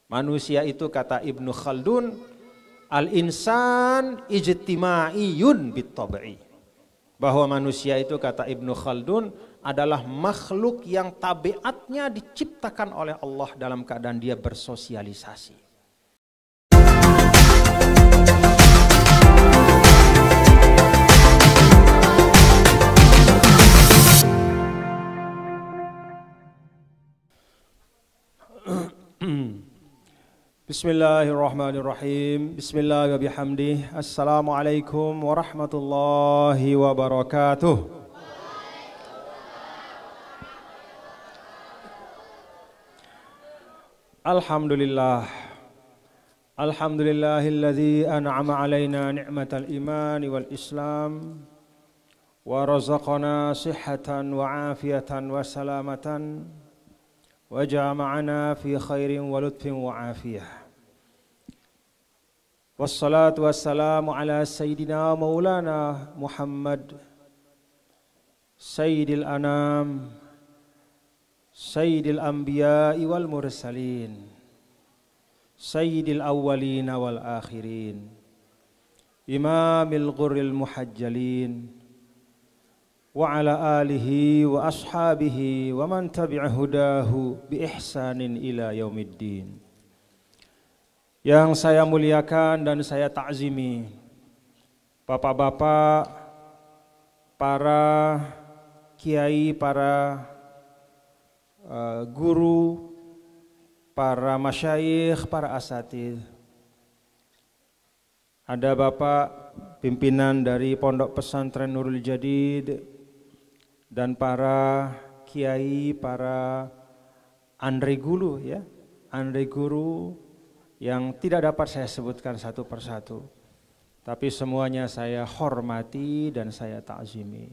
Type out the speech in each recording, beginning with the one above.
Manusia itu kata Ibnu Khaldun, al-insan ijtima'iyun bit-tab'i. Bahwa manusia itu kata Ibnu Khaldun adalah makhluk yang tabiatnya diciptakan oleh Allah dalam keadaan dia bersosialisasi. Bismillahirrahmanirrahim. Bismillah wa bihamdih. Assalamualaikum warahmatullahi wabarakatuh. Alhamdulillah. Alhamdulillahilladzi an'ama alaina ni'matal iman wal islam wa razaqana sihhatan wa afiyatan wa salamatan wa jama'ana fi khairin wa lutfin wa afiyah. Wassalatu wassalamu ala sayyidina maulana Muhammad sayyidil anam sayyidil anbiya'i wal mursalin sayyidil awwalina wal akhirin imamil ghurril muhajjalin wa ala alihi wa ashabihi wa man tabi'a hudahu bi ihsanin ila yaumiddin. Yang saya muliakan dan saya ta'zimi bapak-bapak, para kiai, para guru, para masyayikh, para asatidz. Ada bapak pimpinan dari Pondok Pesantren Nurul Jadid dan para kiai, para andre guru ya, andre guru yang tidak dapat saya sebutkan satu persatu, tapi semuanya saya hormati dan saya ta'zimi.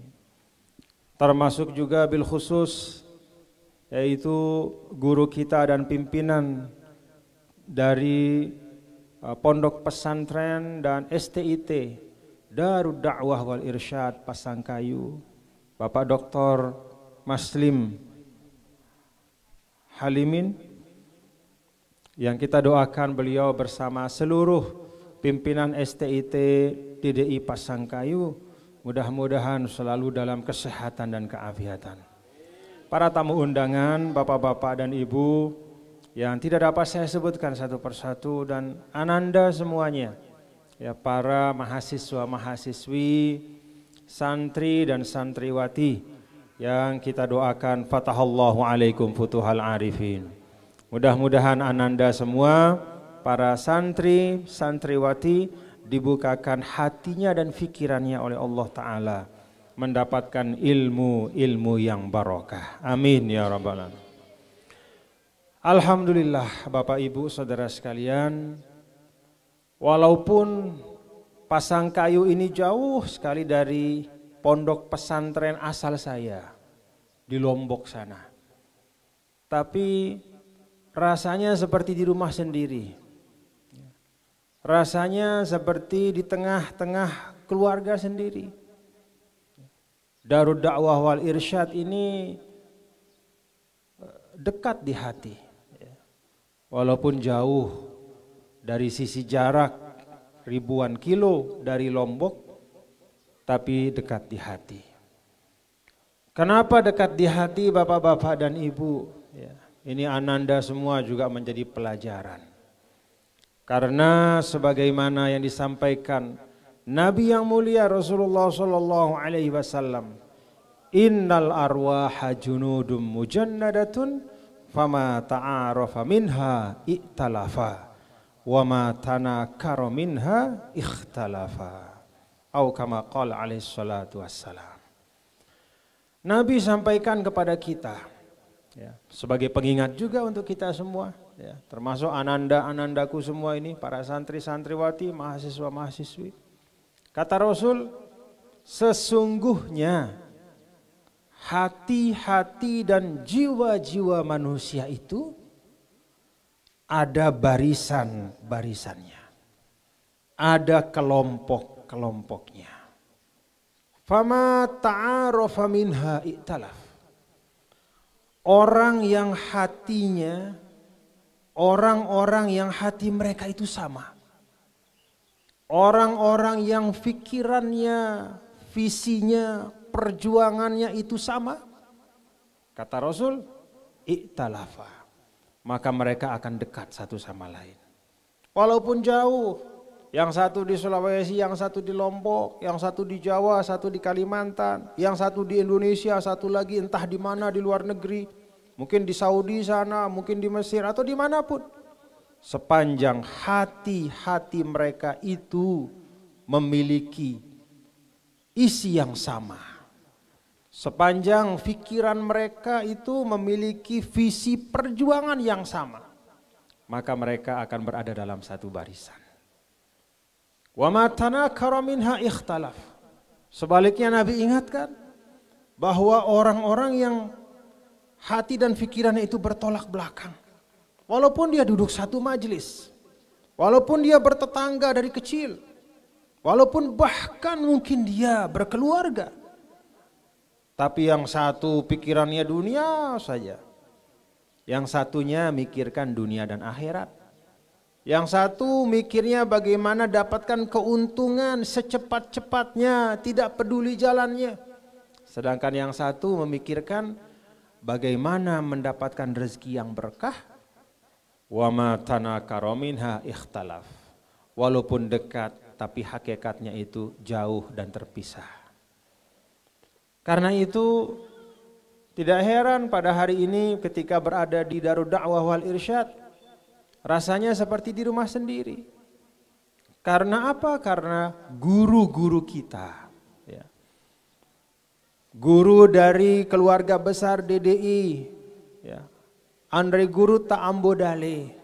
Termasuk juga bil khusus yaitu guru kita dan pimpinan dari Pondok Pesantren dan STIT Darud Da'wah wal Irsyad Pasangkayu, Bapak Dr. Maslim Halimin, yang kita doakan beliau bersama seluruh pimpinan STIT DDI Pasangkayu mudah-mudahan selalu dalam kesehatan dan keafiatan. Para tamu undangan, bapak-bapak dan ibu yang tidak dapat saya sebutkan satu persatu, dan ananda semuanya, ya, para mahasiswa-mahasiswi, santri dan santriwati yang kita doakan fatahallahu alaikum futuhal arifin. Mudah-mudahan ananda semua, para santri, santriwati dibukakan hatinya dan fikirannya oleh Allah Ta'ala, mendapatkan ilmu yang barokah. Amin ya rabbal alamin. Alhamdulillah Bapak Ibu Saudara sekalian, walaupun Pasangkayu ini jauh sekali dari pondok pesantren asal saya di Lombok sana, tapi rasanya seperti di rumah sendiri. Rasanya seperti di tengah-tengah keluarga sendiri. Darud Da'wah wal Irsyad ini dekat di hati. Walaupun jauh dari sisi jarak ribuan kilo dari Lombok, tapi dekat di hati. Kenapa dekat di hati bapak-bapak dan ibu? Ini ananda semua juga menjadi pelajaran. Karena sebagaimana yang disampaikan Nabi yang mulia Rasulullah sallallahu alaihi wasallam, innal arwaha junudum mujannadatun fama ta'arafa minha i'talafa wa ma tanakara minha ikhtalafa. Atau kama qala alaihi salatu wassalam. Nabi sampaikan kepada kita, ya, sebagai pengingat juga untuk kita semua, ya, termasuk ananda-anandaku semua ini, para santri-santriwati, mahasiswa-mahasiswi. Kata Rasul, sesungguhnya hati-hati dan jiwa-jiwa manusia itu ada barisan-barisannya, ada kelompok-kelompoknya. Fama ta'arafa minha i'talaf. Orang yang hatinya orang-orang yang hati mereka itu sama. Orang-orang yang pikirannya, visinya, perjuangannya itu sama. Kata Rasul, iktalafa. Maka mereka akan dekat satu sama lain. Walaupun jauh, yang satu di Sulawesi, yang satu di Lombok, yang satu di Jawa, satu di Kalimantan, yang satu di Indonesia, satu lagi entah di mana di luar negeri, mungkin di Saudi sana, mungkin di Mesir atau dimanapun. Sepanjang hati-hati mereka itu memiliki isi yang sama. Sepanjang pikiran mereka itu memiliki visi perjuangan yang sama, maka mereka akan berada dalam satu barisan. Wa ma tanakara minha ikhtalaf. Sebaliknya Nabi ingatkan bahwa orang-orang yang hati dan pikirannya itu bertolak belakang, walaupun dia duduk satu majelis, walaupun dia bertetangga dari kecil, walaupun bahkan mungkin dia berkeluarga, tapi yang satu pikirannya dunia saja, yang satunya mikirkan dunia dan akhirat. Yang satu mikirnya bagaimana dapatkan keuntungan secepat-cepatnya, tidak peduli jalannya. Sedangkan yang satu memikirkan bagaimana mendapatkan rezeki yang berkah. Wa ma tanakara minha ikhtalaf. Walaupun dekat tapi hakikatnya itu jauh dan terpisah. Karena itu tidak heran pada hari ini ketika berada di Darud Da'wah wal Irsyad, rasanya seperti di rumah sendiri. Karena apa? Karena guru-guru kita, ya. Guru dari keluarga besar DDI, ya. Andre Guru Ta'ambodale,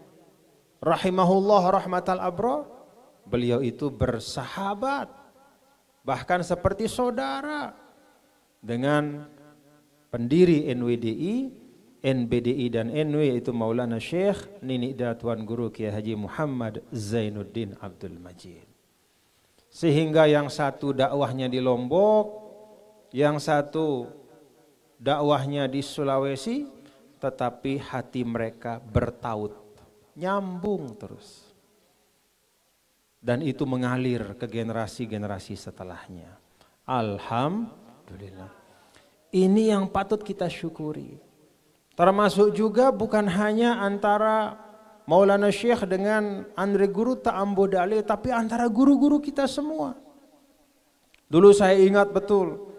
rahimahullah rahmatal abro, beliau itu bersahabat, bahkan seperti saudara dengan pendiri NWDI, NBDI dan NW, yaitu Maulana Syekh Nini Tuan Guru Kiai Haji Muhammad Zainuddin Abdul Majid. Sehingga yang satu dakwahnya di Lombok, yang satu dakwahnya di Sulawesi, tetapi hati mereka bertaut, nyambung terus. Dan itu mengalir ke generasi-generasi setelahnya. Alhamdulillah. Ini yang patut kita syukuri. Termasuk juga bukan hanya antara Maulana Syekh dengan Andre Guru Ta'ambodale, tapi antara guru-guru kita semua. Dulu saya ingat betul,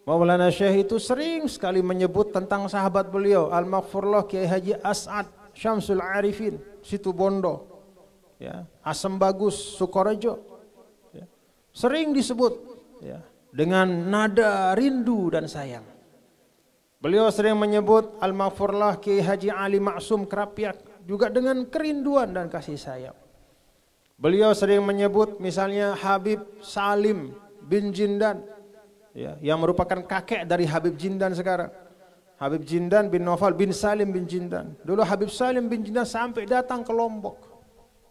Maulana Syekh itu sering sekali menyebut tentang sahabat beliau, Al-Maghfurullah Kiai Haji As'ad Syamsul Arifin, Situbondo, ya, Asem Bagus, Sukorejo, ya, sering disebut, ya, dengan nada rindu dan sayang. Beliau sering menyebut Al-Maghfurullah Kiai Haji Ali Maksum Kerapiak juga dengan kerinduan dan kasih sayang. Beliau sering menyebut misalnya Habib Salim bin Jindan, ya, yang merupakan kakek dari Habib Jindan sekarang. Habib Jindan bin Noval bin Salim bin Jindan. Dulu Habib Salim bin Jindan sampai datang ke Lombok,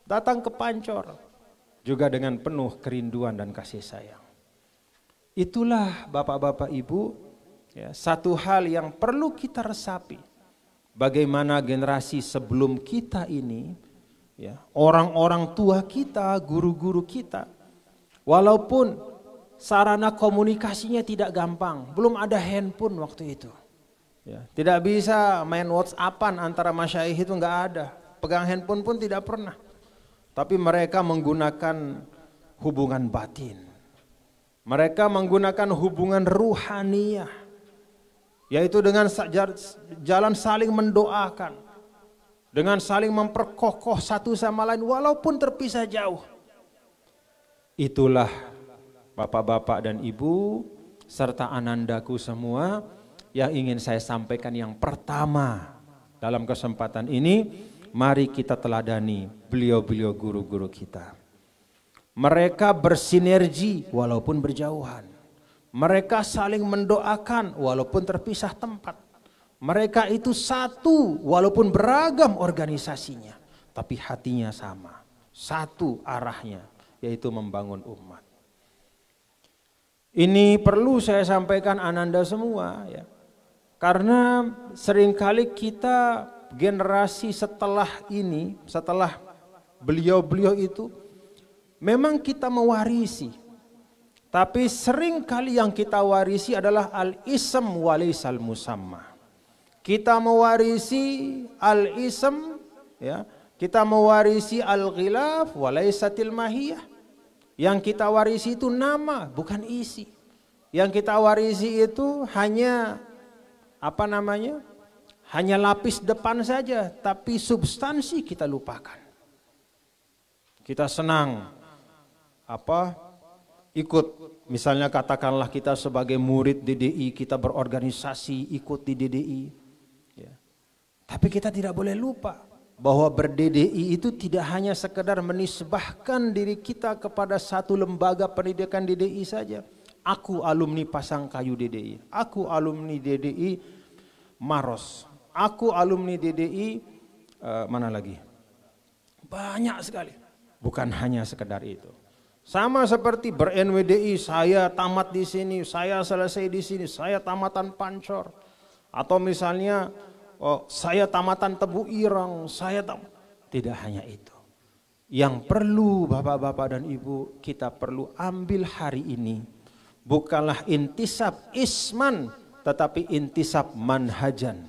datang ke Pancor, juga dengan penuh kerinduan dan kasih sayang. Itulah bapak-bapak ibu, ya, satu hal yang perlu kita resapi. Bagaimana generasi sebelum kita ini, ya, orang-orang tua kita, guru-guru kita, walaupun sarana komunikasinya tidak gampang, belum ada handphone waktu itu, ya, tidak bisa main WhatsAppan antara masyayikh, itu nggak ada, pegang handphone pun tidak pernah, tapi mereka menggunakan hubungan batin, mereka menggunakan hubungan ruhaniyah, yaitu dengan jalan saling mendoakan, dengan saling memperkokoh satu sama lain walaupun terpisah jauh. Itulah bapak-bapak dan ibu serta anandaku semua yang ingin saya sampaikan yang pertama dalam kesempatan ini. Mari kita teladani beliau-beliau guru-guru kita. Mereka bersinergi walaupun berjauhan. Mereka saling mendoakan walaupun terpisah tempat. Mereka itu satu walaupun beragam organisasinya, tapi hatinya sama, satu arahnya, yaitu membangun umat. Ini perlu saya sampaikan ananda semua, ya, karena seringkali kita generasi setelah ini, setelah beliau-beliau itu, memang kita mewarisi. Tapi sering kali yang kita warisi adalah al-ism walaisal musamma. Kita mewarisi al-ism, ya, kita mewarisi al-ghilaf walaisatil mahiyah. Yang kita warisi itu nama, bukan isi. Yang kita warisi itu hanya apa namanya? Hanya lapis depan saja, tapi substansi kita lupakan. Kita senang ikut, misalnya katakanlah kita sebagai murid DDI, kita berorganisasi ikut di DDI. Ya. Tapi kita tidak boleh lupa bahwa ber-DDI itu tidak hanya sekedar menisbahkan diri kita kepada satu lembaga pendidikan DDI saja. Aku alumni Pasangkayu DDI, aku alumni DDI Maros, aku alumni DDI mana lagi? Banyak sekali. Bukan hanya sekedar itu. Sama seperti ber-NWDI, saya tamat di sini, saya selesai di sini, saya tamatan Pancor. Atau misalnya saya tamatan Tebu Ireng, tidak hanya itu. Yang perlu Bapak-bapak dan Ibu, kita perlu ambil hari ini bukanlah intisab isman, tetapi intisab manhajan.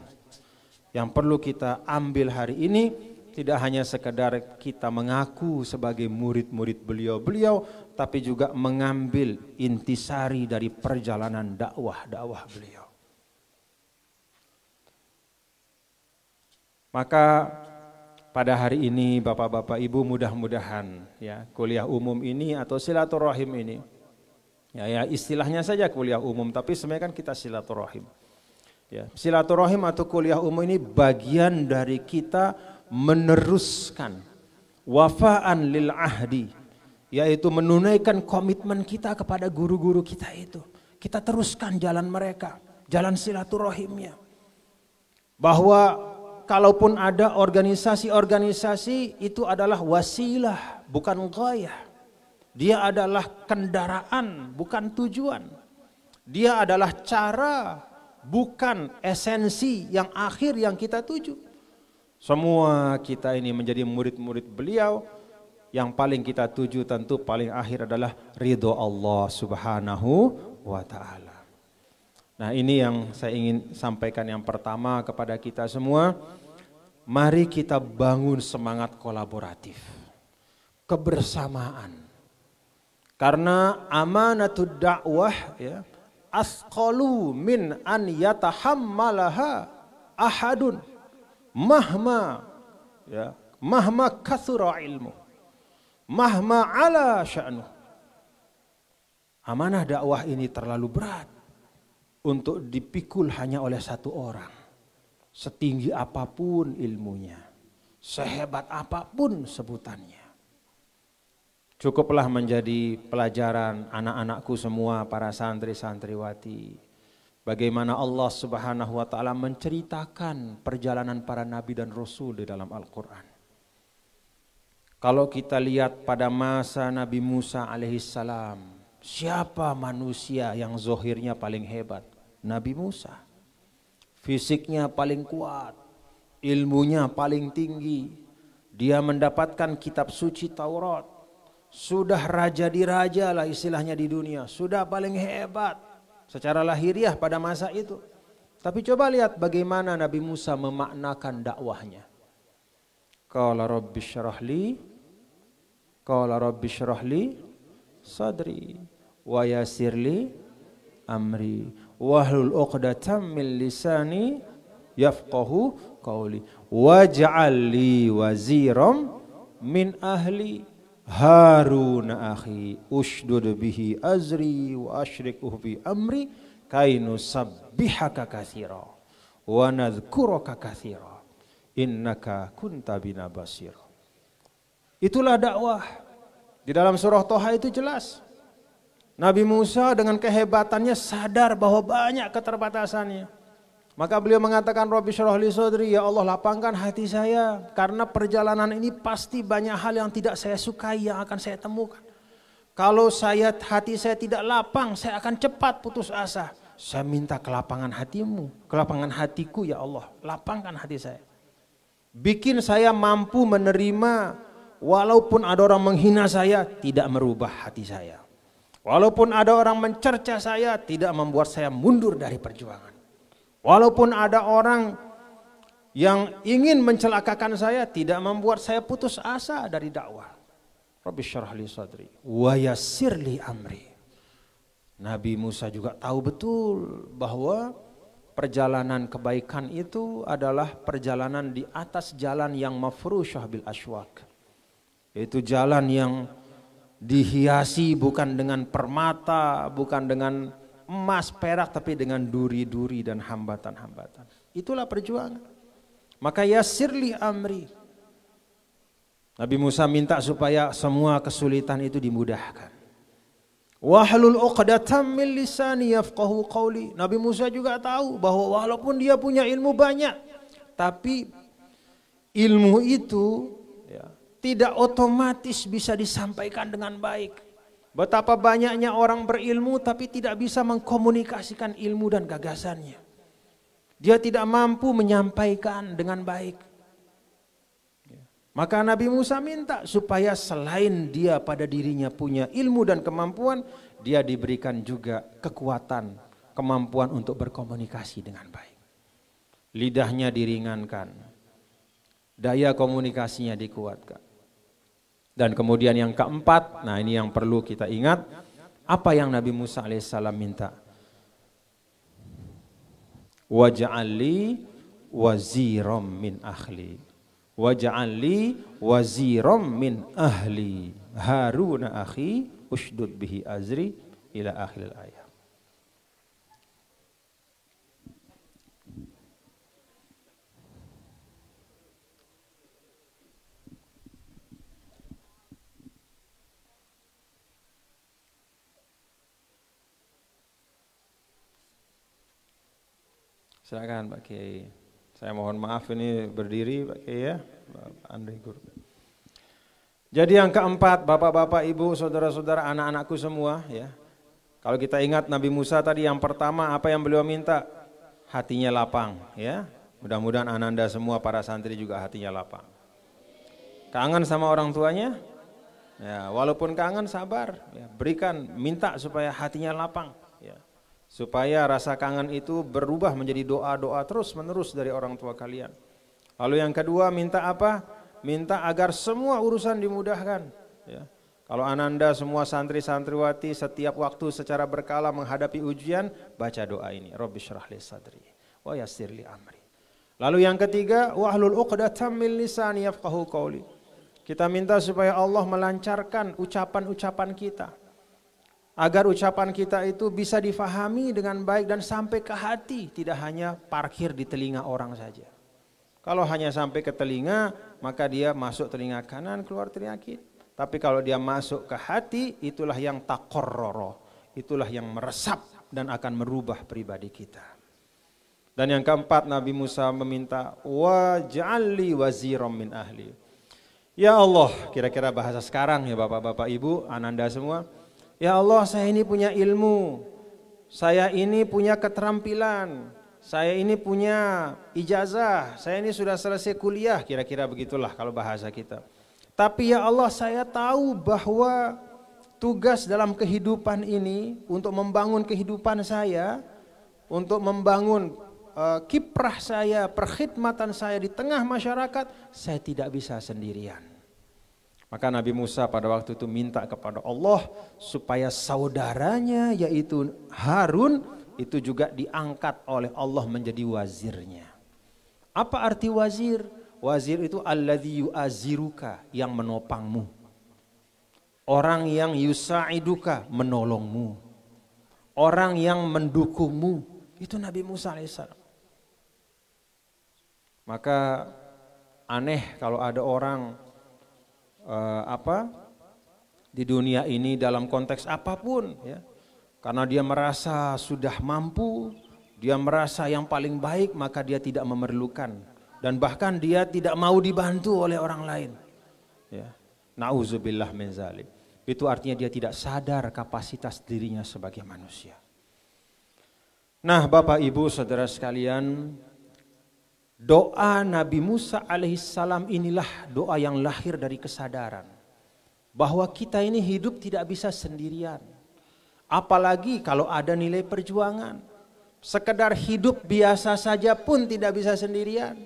Yang perlu kita ambil hari ini tidak hanya sekedar kita mengaku sebagai murid-murid beliau-beliau, tapi juga mengambil intisari dari perjalanan dakwah beliau. Maka pada hari ini Bapak-bapak Ibu, mudah-mudahan ya kuliah umum ini atau silaturahim ini, ya istilahnya saja kuliah umum, tapi sebenarnya kan kita silaturahim. Ya, silaturahim atau kuliah umum ini bagian dari kita meneruskan wafaan lil ahdi, yaitu menunaikan komitmen kita kepada guru-guru kita itu. Kita teruskan jalan mereka, jalan silaturahimnya. Bahwa kalaupun ada organisasi-organisasi itu adalah wasilah, bukan ghayah. Dia adalah kendaraan, bukan tujuan. Dia adalah cara, bukan esensi yang akhir yang kita tuju. Semua kita ini menjadi murid-murid beliau, yang paling kita tuju tentu paling akhir adalah ridho Allah Subhanahu wa ta'ala. Nah, ini yang saya ingin sampaikan yang pertama kepada kita semua. Mari kita bangun semangat kolaboratif, kebersamaan. Karena amanatud dakwah ya, asqalu min an yatahammalaha ahadun. Mahma kathura ilmu, mahma ala sya'nu. Amanah dakwah ini terlalu berat untuk dipikul hanya oleh satu orang. Setinggi apapun ilmunya, sehebat apapun sebutannya. Cukuplah menjadi pelajaran anak-anakku semua, para santri-santriwati. Bagaimana Allah Subhanahu wa ta'ala menceritakan perjalanan para nabi dan rasul di dalam Al-Quran. Kalau kita lihat pada masa Nabi Musa alaihissalam, siapa manusia yang zohirnya paling hebat? Nabi Musa. Fisiknya paling kuat, ilmunya paling tinggi. Dia mendapatkan kitab suci Taurat. Sudah raja di raja lah istilahnya di dunia, sudah paling hebat secara lahiriah pada masa itu. Tapi coba lihat bagaimana Nabi Musa memaknakan dakwahnya. Qala rabbi syrah li sadri wa yassirli amri wahlul 'uqdatam min lisani yafqahu qawli waj'al li waziram min ahli Harun akhi ushdud bihi azri wa ashrikhu fi amri kainu sabbihaka katsira wa nadhkuraka katsira innaka kunta bina basir. Itulah dakwah. Di dalam surah Toha itu jelas. Nabi Musa dengan kehebatannya sadar bahwa banyak keterbatasannya. Maka beliau mengatakan Rabbi syrah li sadri, ya Allah lapangkan hati saya, karena perjalanan ini pasti banyak hal yang tidak saya sukai yang akan saya temukan. Kalau hati saya tidak lapang, saya akan cepat putus asa. Saya minta kelapangan hatimu, kelapangan hatiku ya Allah, lapangkan hati saya. bikin saya mampu menerima walaupun ada orang menghina saya, tidak merubah hati saya. Walaupun ada orang mencerca saya, tidak membuat saya mundur dari perjuangan. Walaupun ada orang yang ingin mencelakakan saya, tidak membuat saya putus asa dari dakwah. Rabbi syrah li sadri wa yassir li amri. Nabi Musa juga tahu betul bahwa perjalanan kebaikan itu adalah perjalanan di atas jalan yang mafrusyah bil aswaq. Itu jalan yang dihiasi bukan dengan permata, bukan dengan emas, perak, tapi dengan duri-duri dan hambatan-hambatan. Itulah perjuangan. Maka yassirli amri. Nabi Musa minta supaya semua kesulitan itu dimudahkan. Wahlul 'uqdatam min lisani yafqahu qawli. Nabi Musa juga tahu bahwa walaupun dia punya ilmu banyak, tapi ilmu itu tidak otomatis bisa disampaikan dengan baik. Betapa banyaknya orang berilmu tapi tidak bisa mengkomunikasikan ilmu dan gagasannya. Dia tidak mampu menyampaikan dengan baik. Maka Nabi Musa minta supaya selain dia pada dirinya punya ilmu dan kemampuan, dia diberikan juga kekuatan, kemampuan untuk berkomunikasi dengan baik. Lidahnya diringankan, daya komunikasinya dikuatkan. Dan kemudian yang keempat, nah ini yang perlu kita ingat, apa yang Nabi Musa alaihissalam minta? Waj'alli waziram min ahli. Waj'alli waziram min ahli. Harun akhi ushdud bihi azri ila akhir ayat. Silakan Pak Kiai. Saya mohon maaf ini berdiri Pak Kiai ya. Andri Guru. Jadi yang keempat, Bapak-bapak, Ibu, saudara-saudara, anak-anakku semua ya. Kalau kita ingat Nabi Musa tadi yang pertama apa yang beliau minta? Hatinya lapang ya. Mudah-mudahan Ananda semua para santri juga hatinya lapang. Kangen sama orang tuanya? Ya, walaupun kangen sabar ya, berikan, minta supaya hatinya lapang ya. Supaya rasa kangen itu berubah menjadi doa-doa terus-menerus dari orang tua kalian. Lalu yang kedua minta apa? Minta agar semua urusan dimudahkan. Ya. Kalau Ananda semua santri-santriwati setiap waktu secara berkala menghadapi ujian, baca doa ini. Rabbi syrah li sadri wa yassir li amri. Lalu yang ketiga, wahlul 'uqdatam min lisani yafqahu qawli. Kita minta supaya Allah melancarkan ucapan-ucapan kita. Agar ucapan kita itu bisa difahami dengan baik dan sampai ke hati, tidak hanya parkir di telinga orang saja. Kalau hanya sampai ke telinga, maka dia masuk telinga kanan, keluar telinga kiri. Tapi kalau dia masuk ke hati, itulah yang taqarrara, itulah yang meresap dan akan merubah pribadi kita. Dan yang keempat, Nabi Musa meminta waj'alli waziram min ahli. Ya Allah, kira-kira bahasa sekarang ya Bapak-bapak, Ibu, Ananda semua. Ya Allah, saya ini punya ilmu, saya ini punya keterampilan, saya ini punya ijazah, saya ini sudah selesai kuliah, kira-kira begitulah kalau bahasa kita. Tapi ya Allah, saya tahu bahwa tugas dalam kehidupan ini untuk membangun kehidupan saya, untuk membangun kiprah saya, perkhidmatan saya di tengah masyarakat, saya tidak bisa sendirian. Maka Nabi Musa pada waktu itu minta kepada Allah supaya saudaranya yaitu Harun itu juga diangkat oleh Allah menjadi wazirnya. Apa arti wazir? Wazir itu alladzi yu'aziruka, yang menopangmu. Orang yang yusa'iduka, menolongmu. Orang yang mendukungmu. Itu Nabi Musa alaihissalam. Maka aneh kalau ada orang di dunia ini dalam konteks apapun ya, karena dia merasa sudah mampu, dia merasa yang paling baik, maka dia tidak memerlukan dan bahkan dia tidak mau dibantu oleh orang lain ya. Nauzubillah min zalik. Itu artinya dia tidak sadar kapasitas dirinya sebagai manusia. Nah Bapak Ibu Saudara sekalian, Doa Nabi Musa alaihissalam inilah doa yang lahir dari kesadaran bahwa kita ini hidup tidak bisa sendirian. Apalagi kalau ada nilai perjuangan. Sekedar hidup biasa saja pun tidak bisa sendirian.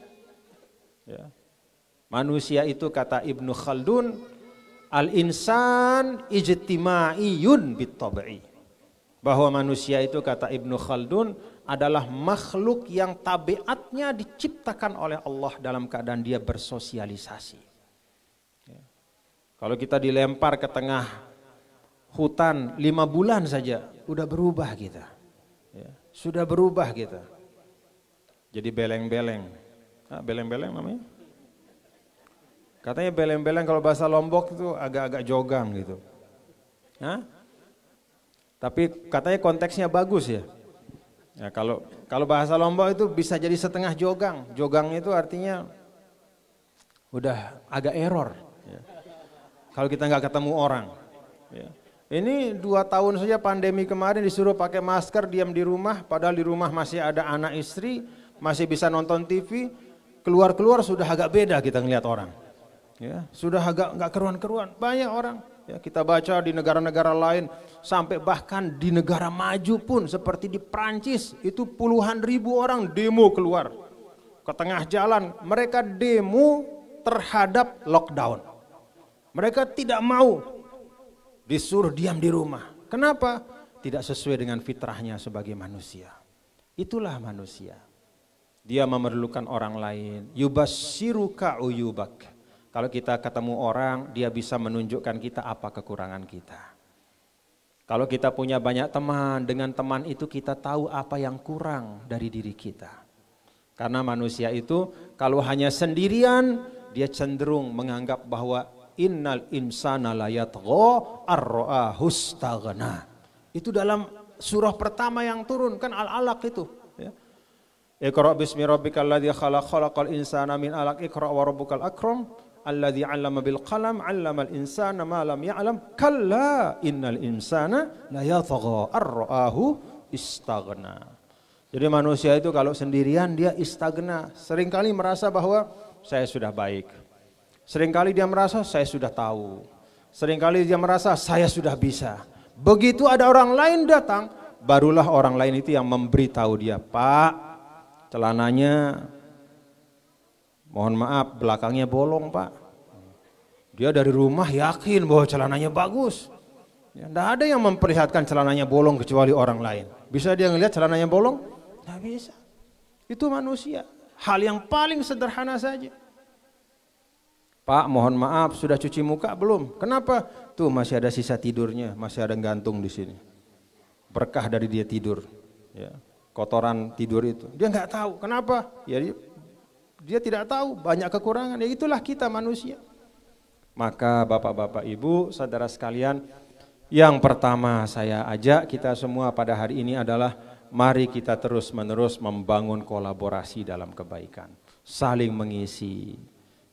Ya. Manusia itu kata Ibnu Khaldun, al-insan ijtima'iyun bit-tab'i. Bahwa manusia itu kata Ibnu Khaldun adalah makhluk yang tabiatnya diciptakan oleh Allah dalam keadaan dia bersosialisasi. Ya. Kalau kita dilempar ke tengah hutan 5 bulan saja udah berubah kita. Ya. Sudah berubah kita. Jadi beleng-beleng. Beleng-beleng namanya? Katanya beleng-beleng kalau bahasa Lombok itu agak-agak jogang gitu. Hah? Tapi katanya konteksnya bagus ya. Ya kalau bahasa Lombok itu bisa jadi setengah jogang. Jogang itu artinya udah agak error. Ya. Kalau kita nggak ketemu orang. Ya. Ini 2 tahun saja pandemi kemarin disuruh pakai masker, diam di rumah, padahal di rumah masih ada anak istri, masih bisa nonton TV, keluar-keluar sudah agak beda kita ngelihat orang. Ya, sudah agak nggak keruan-keruan, banyak orang. Ya, kita baca di negara-negara lain, sampai bahkan di negara maju pun seperti di Prancis, itu puluhan ribu orang demo keluar ke tengah jalan, mereka demo terhadap lockdown. Mereka tidak mau disuruh diam di rumah. Kenapa? Tidak sesuai dengan fitrahnya sebagai manusia. Itulah manusia. Dia memerlukan orang lain. Yubassiruka uyubak. Kalau kita ketemu orang, dia bisa menunjukkan kita apa kekurangan kita. Kalau kita punya banyak teman, dengan teman itu kita tahu apa yang kurang dari diri kita. Karena manusia itu kalau hanya sendirian, dia cenderung menganggap bahwa innal insana la yatgha ar-ra'ahu istaghna. Itu dalam surah pertama yang turun kan Al-Alaq itu, ya. Iqra bismi rabbikal ladzi khalaq khalaqal insana min 'alaq iqra wa rabbukal akram alladzi 'allama bil qalam 'allamal insana ma lam ya'lam kalla innal insana la yatgha ar-ra'ahu istaghna. Jadi manusia itu kalau sendirian dia istaghna, seringkali merasa bahwa saya sudah baik. Seringkali dia merasa saya sudah tahu. Seringkali dia merasa saya sudah bisa. Begitu ada orang lain datang, barulah orang lain itu yang memberitahu dia, Pak, celananya mohon maaf belakangnya bolong Pak. Dia dari rumah yakin bahwa celananya bagus. Ya, tidak ada yang memperlihatkan celananya bolong kecuali orang lain. Bisa dia ngelihat celananya bolong? Tidak bisa. Itu manusia. Hal yang paling sederhana saja. Pak, mohon maaf, sudah cuci muka belum? Kenapa? Tuh masih ada sisa tidurnya, masih ada gantung di sini. Berkah dari dia tidur, ya. Kotoran tidur itu. Dia nggak tahu, kenapa? Ya dia tidak tahu, banyak kekurangan. Ya itulah kita manusia. Maka bapak-bapak, ibu, saudara sekalian, yang pertama saya ajak kita semua pada hari ini adalah mari kita terus-menerus membangun kolaborasi dalam kebaikan, saling mengisi,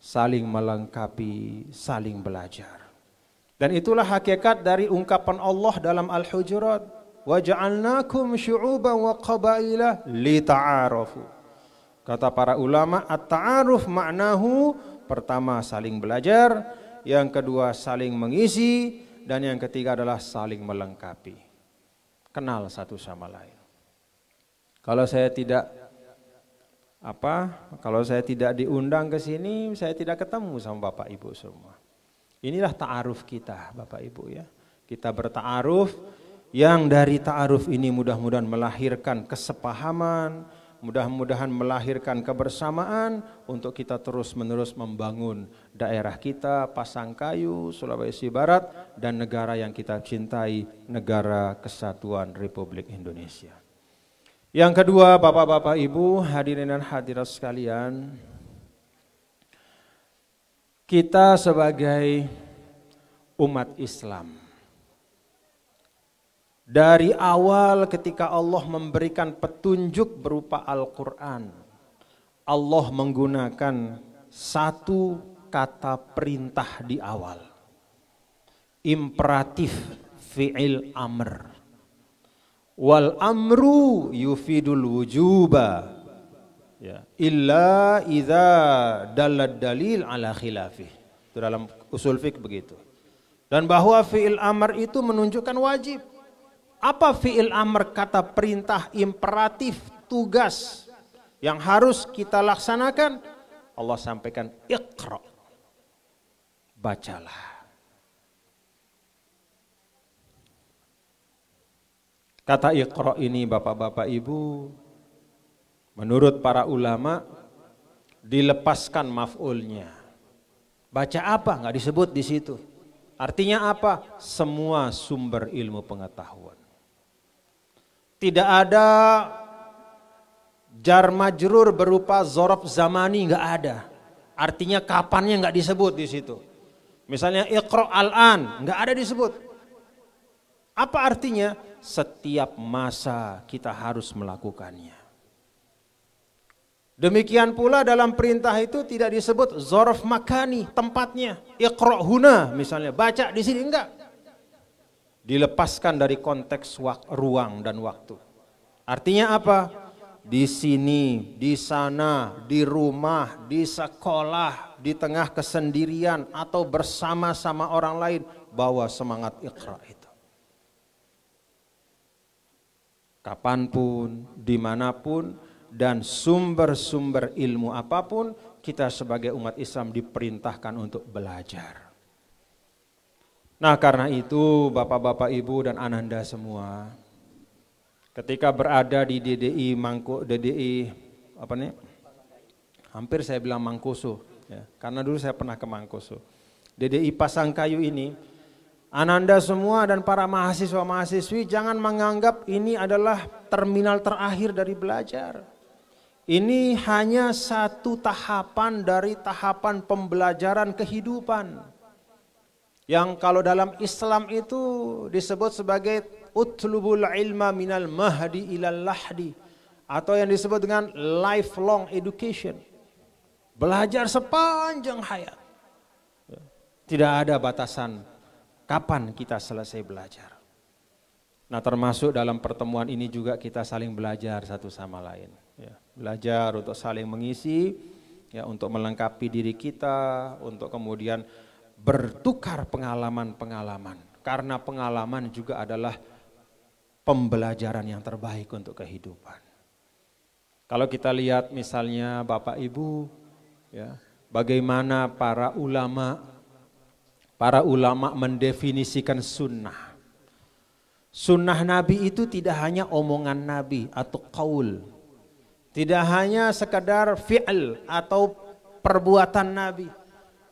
saling melengkapi, saling belajar. Dan itulah hakikat dari ungkapan Allah dalam Al-Hujurat, wa ja'alnakum syu'uban wa qabaila lita'arafu. Kata para ulama, at-ta'aruf maknahu pertama saling belajar, yang kedua saling mengisi, dan yang ketiga adalah saling melengkapi. Kenal satu sama lain. Kalau saya tidak diundang ke sini, saya tidak ketemu sama Bapak Ibu semua. Inilah ta'aruf kita, Bapak Ibu, ya. Kita berta'aruf, yang dari ta'aruf ini mudah-mudahan melahirkan kesepahaman, mudah-mudahan melahirkan kebersamaan untuk kita terus-menerus membangun daerah kita, Pasangkayu, Sulawesi Barat, dan negara yang kita cintai, Negara Kesatuan Republik Indonesia. Yang kedua, Bapak-bapak, Ibu, hadirin dan hadirat sekalian, kita sebagai umat Islam, dari awal ketika Allah memberikan petunjuk berupa Al-Quran, Allah menggunakan satu kata perintah di awal, imperatif fi'il amr. Wal amru yufidul wujuba, Ya, illa idza dalad dalil ala khilafih. Itu dalam usul fiqh begitu. Dan bahwa fi'il amr itu menunjukkan wajib. Apa fi'il amr? Kata perintah, imperatif, tugas yang harus kita laksanakan. Allah sampaikan iqra. Bacalah. Kata iqra ini bapak-bapak ibu, menurut para ulama dilepaskan maf'ulnya. Baca apa? Nggak disebut di situ. Artinya apa? Semua sumber ilmu pengetahuan. Tidak ada jar majrur berupa zorof zamani, nggak ada. Artinya kapannya nggak disebut di situ. Misalnya iqra al-an, nggak ada disebut. Apa artinya? Setiap masa kita harus melakukannya. Demikian pula dalam perintah itu tidak disebut zorof makani, tempatnya. Iqra huna misalnya, baca di sini, enggak. Dilepaskan dari konteks ruang dan waktu. Artinya apa? Di sini, di sana, di rumah, di sekolah, di tengah kesendirian atau bersama-sama orang lain, bawa semangat iqra itu. Kapanpun, dimanapun, dan sumber-sumber ilmu apapun, kita sebagai umat Islam diperintahkan untuk belajar. Nah karena itu bapak-bapak ibu dan ananda semua, ketika berada di DDI hampir saya bilang Mangkuso, ya, karena dulu saya pernah ke Mangkuso. DDI Pasangkayu ini, ananda semua dan para mahasiswa-mahasiswi jangan menganggap ini adalah terminal terakhir dari belajar. Ini hanya satu tahapan dari tahapan pembelajaran kehidupan. Yang kalau dalam Islam itu disebut sebagai utlubul ilma minal mahdi ilal lahdi. Atau yang disebut dengan lifelong education. Belajar sepanjang hayat. Tidak ada batasan kapan kita selesai belajar. Nah termasuk dalam pertemuan ini juga kita saling belajar satu sama lain. Ya, belajar untuk saling mengisi, ya, untuk melengkapi diri kita, untuk kemudian bertukar pengalaman-pengalaman. Karena pengalaman juga adalah pembelajaran yang terbaik untuk kehidupan. Kalau kita lihat misalnya Bapak Ibu, ya, bagaimana para ulama mendefinisikan sunnah. Sunnah Nabi itu tidak hanya omongan Nabi atau qaul. Tidak hanya sekadar fi'il atau perbuatan Nabi,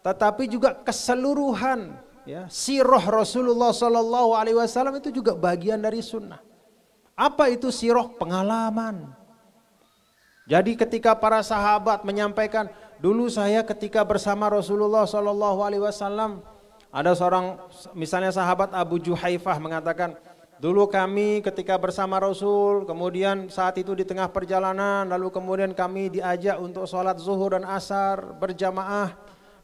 tetapi juga keseluruhan, ya, sirah Rasulullah SAW itu juga bagian dari sunnah. Apa itu sirah? Pengalaman. Jadi ketika para sahabat menyampaikan, dulu saya ketika bersama Rasulullah SAW, ada seorang misalnya sahabat Abu Juhaifah mengatakan, dulu kami ketika bersama Rasul, kemudian saat itu di tengah perjalanan, lalu kemudian kami diajak untuk sholat zuhur dan asar berjamaah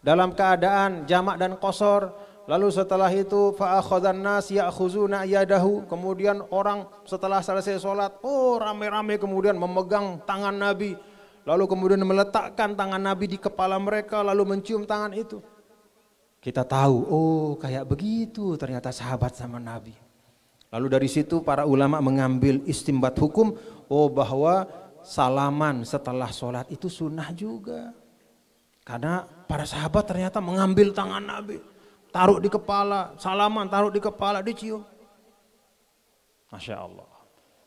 dalam keadaan jamak dan qasar. Lalu setelah itu fa'akhadhan nas ya'khuzuna yadahu, kemudian orang setelah selesai sholat, rame-rame kemudian memegang tangan Nabi, lalu kemudian meletakkan tangan Nabi di kepala mereka, lalu mencium tangan itu. Kita tahu, kayak begitu ternyata sahabat sama Nabi. Lalu dari situ para ulama mengambil istimbat hukum, bahwa salaman setelah sholat itu sunnah juga. Karena para sahabat ternyata mengambil tangan Nabi, taruh di kepala, salaman taruh di kepala, dicium. Masya Allah.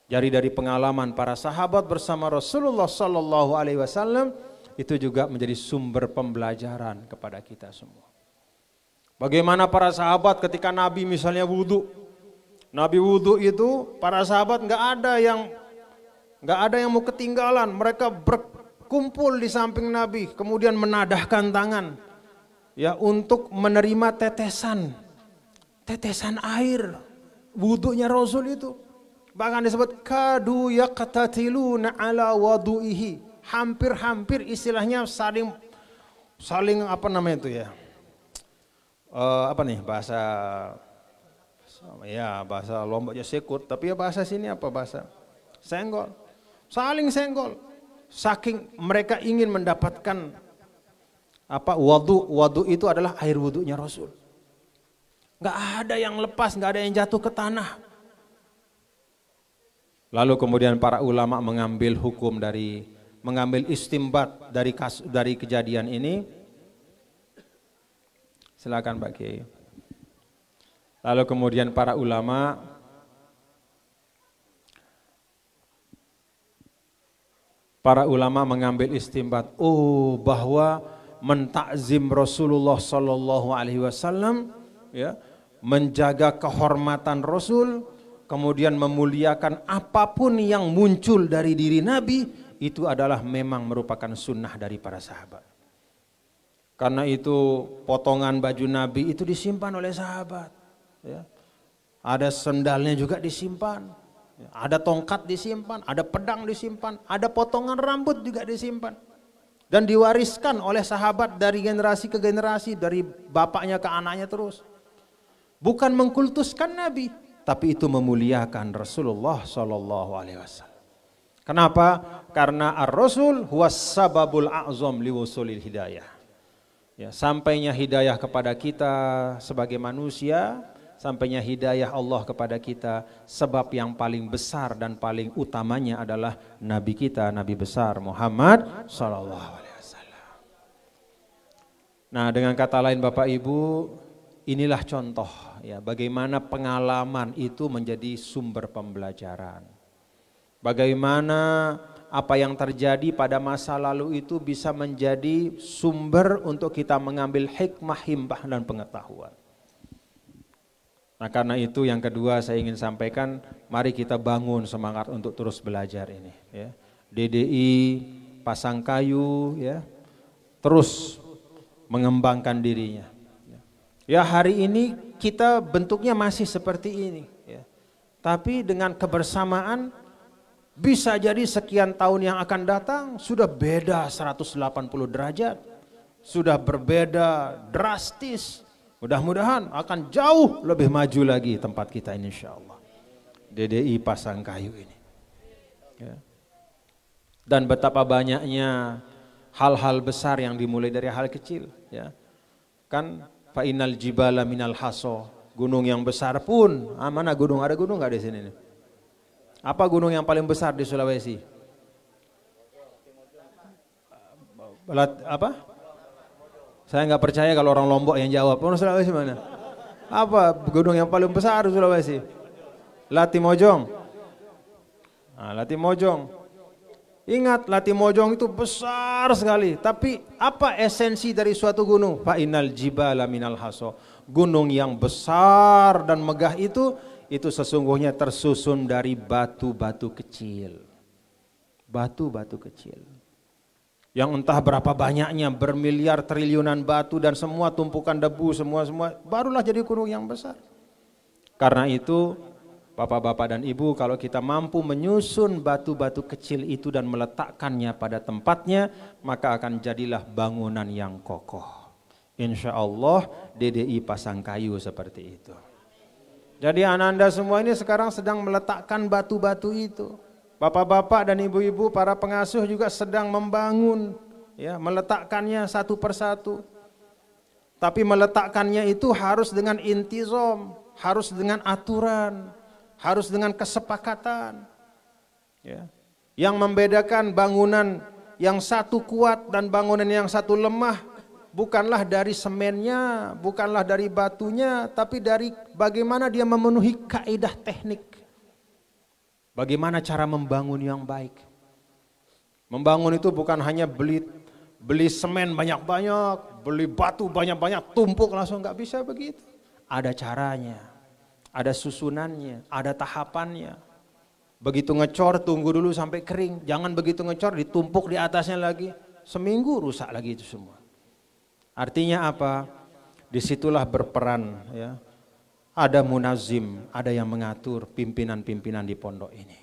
Jadi dari pengalaman para sahabat bersama Rasulullah SAW itu juga menjadi sumber pembelajaran kepada kita semua. Bagaimana para sahabat ketika Nabi misalnya wudhu. Nabi wudhu itu para sahabat nggak ada yang mau ketinggalan. Mereka berkumpul di samping Nabi, kemudian menadahkan tangan, ya, untuk menerima tetesan air wudhunya Rasul itu. Bahkan disebut kadu yaqtatiluna ala wadu'ihi. Hampir istilahnya saling apa namanya itu ya? Bahasa Lomboknya sekut, tapi ya bahasa sini apa bahasa? Senggol. Saling senggol. saking mereka ingin mendapatkan apa wadu itu adalah air wudunya Rasul. Nggak ada yang lepas, nggak ada yang jatuh ke tanah. Lalu kemudian para ulama mengambil istimbat dari kejadian ini. Silakan Pak Kiai. Lalu kemudian para ulama mengambil istimbat, bahwa mentakzim Rasulullah Sallallahu Alaihi Wasallam, ya, menjaga kehormatan Rasul, kemudian memuliakan apapun yang muncul dari diri Nabi, itu adalah memang merupakan sunnah dari para sahabat. Karena itu potongan baju Nabi itu disimpan oleh sahabat, ya. Ada sendalnya juga disimpan, ada tongkat disimpan, ada pedang disimpan, ada potongan rambut juga disimpan. Dan diwariskan oleh sahabat dari generasi ke generasi, dari bapaknya ke anaknya terus. Bukan mengkultuskan Nabi, tapi itu memuliakan Rasulullah Sallallahu Alaihi Wasallam. Kenapa? Karena ar-Rasul huwas sababul a'zam liwusulil hidayah. Ya, sampainya hidayah kepada kita sebagai manusia, sampainya hidayah Allah kepada kita, sebab yang paling besar dan paling utamanya adalah Nabi kita, Nabi besar Muhammad Sallallahu Alaihi Wasallam. Nah, dengan kata lain Bapak Ibu, inilah contoh, ya, bagaimana pengalaman itu menjadi sumber pembelajaran. Bagaimana apa yang terjadi pada masa lalu itu bisa menjadi sumber untuk kita mengambil hikmah, himbah dan pengetahuan. Nah, karena itu yang kedua saya ingin sampaikan, mari kita bangun semangat untuk terus belajar ini, ya. DDI Pasangkayu, ya, terus mengembangkan dirinya. Ya, hari ini kita bentuknya masih seperti ini, ya. Tapi dengan kebersamaan bisa jadi sekian tahun yang akan datang sudah beda 180 derajat, sudah berbeda drastis. Mudah-mudahan akan jauh lebih maju lagi tempat kita ini, insya Allah. DDI Pasangkayu ini, ya. Dan betapa banyaknya hal-hal besar yang dimulai dari hal kecil, ya. Kan fa innal jibala minal haso, gunung yang besar pun, mana gunung, ada gunung nggak di sini nih? Apa gunung yang paling besar di Sulawesi? Apa? Saya nggak percaya kalau orang Lombok yang jawab. Orang Sulawesi mana? Apa gunung yang paling besar di Sulawesi? Latimojong. Nah, Latimojong. Ingat, Latimojong itu besar sekali. Tapi apa esensi dari suatu gunung? Fa innal jibala minal haso. Gunung yang besar dan megah itu sesungguhnya tersusun dari batu-batu kecil. Batu-batu kecil. Yang entah berapa banyaknya, bermiliar triliunan batu dan semua tumpukan debu, semua barulah jadi gunung yang besar. Karena itu Bapak-bapak dan Ibu, kalau kita mampu menyusun batu-batu kecil itu dan meletakkannya pada tempatnya, maka akan jadilah bangunan yang kokoh. Insya Allah DDI Pasangkayu seperti itu. Jadi Anda semua ini sekarang sedang meletakkan batu-batu itu. Bapak-bapak dan ibu-ibu, para pengasuh juga sedang membangun, ya, meletakkannya satu persatu. Tapi meletakkannya itu harus dengan intizam, harus dengan aturan, harus dengan kesepakatan. Ya. Yang membedakan bangunan yang satu kuat dan bangunan yang satu lemah bukanlah dari semennya, bukanlah dari batunya, tapi dari bagaimana dia memenuhi kaidah teknik. Bagaimana cara membangun yang baik. Membangun itu bukan hanya beli semen banyak-banyak, beli batu banyak-banyak, tumpuk langsung, nggak bisa begitu. Ada caranya, ada susunannya, ada tahapannya. Begitu ngecor tunggu dulu sampai kering, jangan begitu ngecor ditumpuk di atasnya lagi, seminggu rusak lagi itu semua. Artinya apa? Disitulah berperan, ya. Ada munazim, ada yang mengatur pimpinan-pimpinan di pondok ini.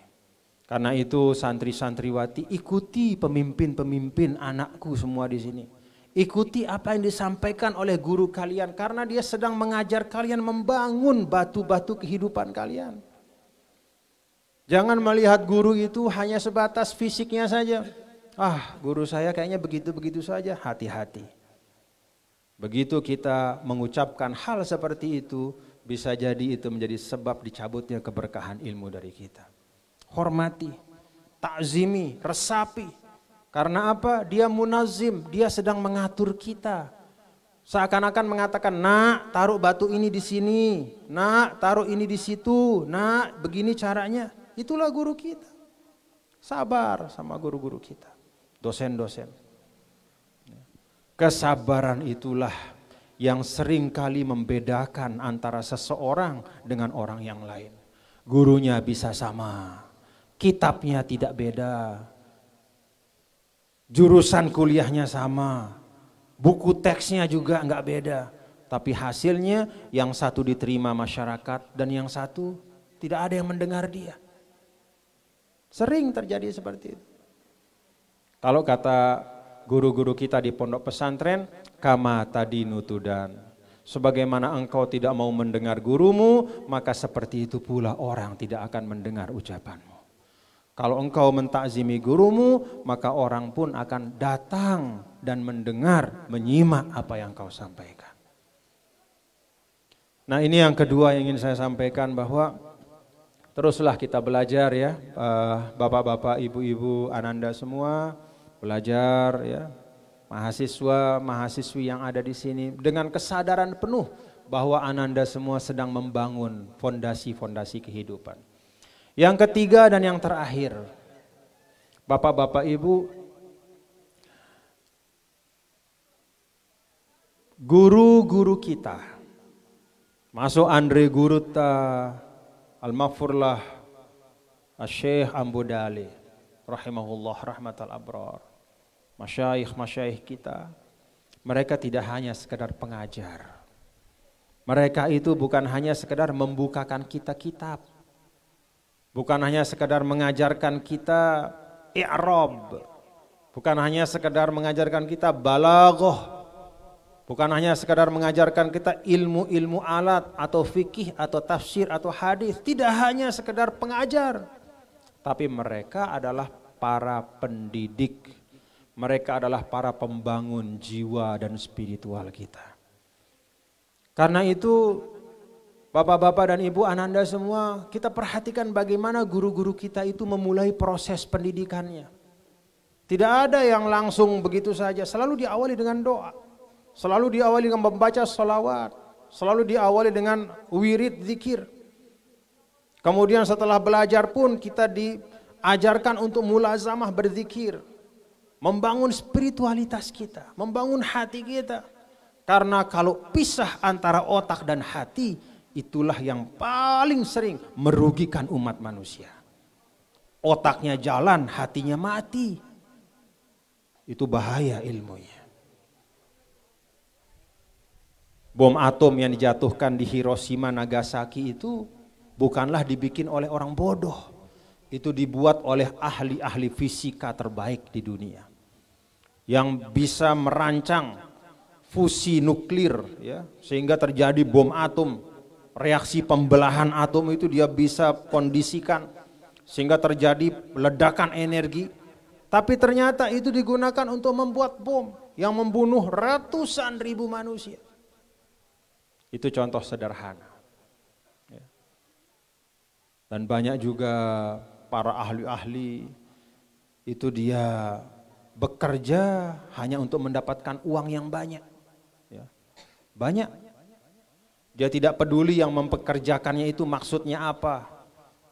Karena itu santri-santriwati, ikuti pemimpin-pemimpin anakku semua di sini. Ikuti apa yang disampaikan oleh guru kalian, karena dia sedang mengajar kalian membangun batu-batu kehidupan kalian. Jangan melihat guru itu hanya sebatas fisiknya saja. Ah, guru saya kayaknya begitu-begitu saja, hati-hati. Begitu kita mengucapkan hal seperti itu, bisa jadi itu menjadi sebab dicabutnya keberkahan ilmu dari kita. Hormati, takzimi, resapi. Karena apa? Dia munazim, dia sedang mengatur kita. Seakan-akan mengatakan, nak taruh batu ini di sini, nak taruh ini di situ, nak begini caranya. Itulah guru kita. Sabar sama guru-guru kita, dosen-dosen. Kesabaran itulah yang sering kali membedakan antara seseorang dengan orang yang lain. Gurunya bisa sama, kitabnya tidak beda, jurusan kuliahnya sama, buku teksnya juga enggak beda, tapi hasilnya yang satu diterima masyarakat dan yang satu tidak ada yang mendengar dia. Sering terjadi seperti itu. Kalau kata guru-guru kita di pondok pesantren, kama tadi nutudan. Sebagaimana engkau tidak mau mendengar gurumu, maka seperti itu pula orang tidak akan mendengar ucapanmu. Kalau engkau mentakzimi gurumu, maka orang pun akan datang dan mendengar, menyimak apa yang kau sampaikan. Nah, ini yang kedua yang ingin saya sampaikan, bahwa teruslah kita belajar ya, bapak-bapak, ibu-ibu, ananda semua belajar ya, mahasiswa, mahasiswi yang ada di sini dengan kesadaran penuh bahwa ananda semua sedang membangun fondasi-fondasi kehidupan. Yang ketiga dan yang terakhir, bapak-bapak, ibu, guru-guru kita, masuk Andre Guruta, Al-Maghfurlah, Syekh Ambudali, rahimahullah rahmatal abrar, masyayikh kita, mereka tidak hanya sekedar pengajar. Mereka itu bukan hanya sekedar membukakan kita kitab, bukan hanya sekedar mengajarkan kita i'rab, bukan hanya sekedar mengajarkan kita balaghah, bukan hanya sekadar mengajarkan kita ilmu-ilmu alat atau fikih atau tafsir atau hadis. Tidak hanya sekadar pengajar, tapi mereka adalah para pendidik. Mereka adalah para pembangun jiwa dan spiritual kita. Karena itu bapak-bapak dan ibu ananda semua, kita perhatikan bagaimana guru-guru kita itu memulai proses pendidikannya. Tidak ada yang langsung begitu saja, selalu diawali dengan doa. Selalu diawali dengan membaca salawat, selalu diawali dengan wirid zikir. Kemudian setelah belajar pun kita diajarkan untuk mulazamah berzikir, membangun spiritualitas kita, membangun hati kita. Karena kalau pisah antara otak dan hati, itulah yang paling sering merugikan umat manusia. Otaknya jalan, hatinya mati. Itu bahaya ilmunya. Bom atom yang dijatuhkan di Hiroshima Nagasaki itu bukanlah dibikin oleh orang bodoh. Itu dibuat oleh ahli-ahli fisika terbaik di dunia. Yang bisa merancang fusi nuklir ya, sehingga terjadi bom atom. Reaksi pembelahan atom itu dia bisa kondisikan sehingga terjadi ledakan energi. Tapi ternyata itu digunakan untuk membuat bom yang membunuh ratusan ribu manusia. Itu contoh sederhana. Dan banyak juga para ahli-ahli itu dia bekerja hanya untuk mendapatkan uang yang banyak. Banyak. Dia tidak peduli yang mempekerjakannya itu maksudnya apa.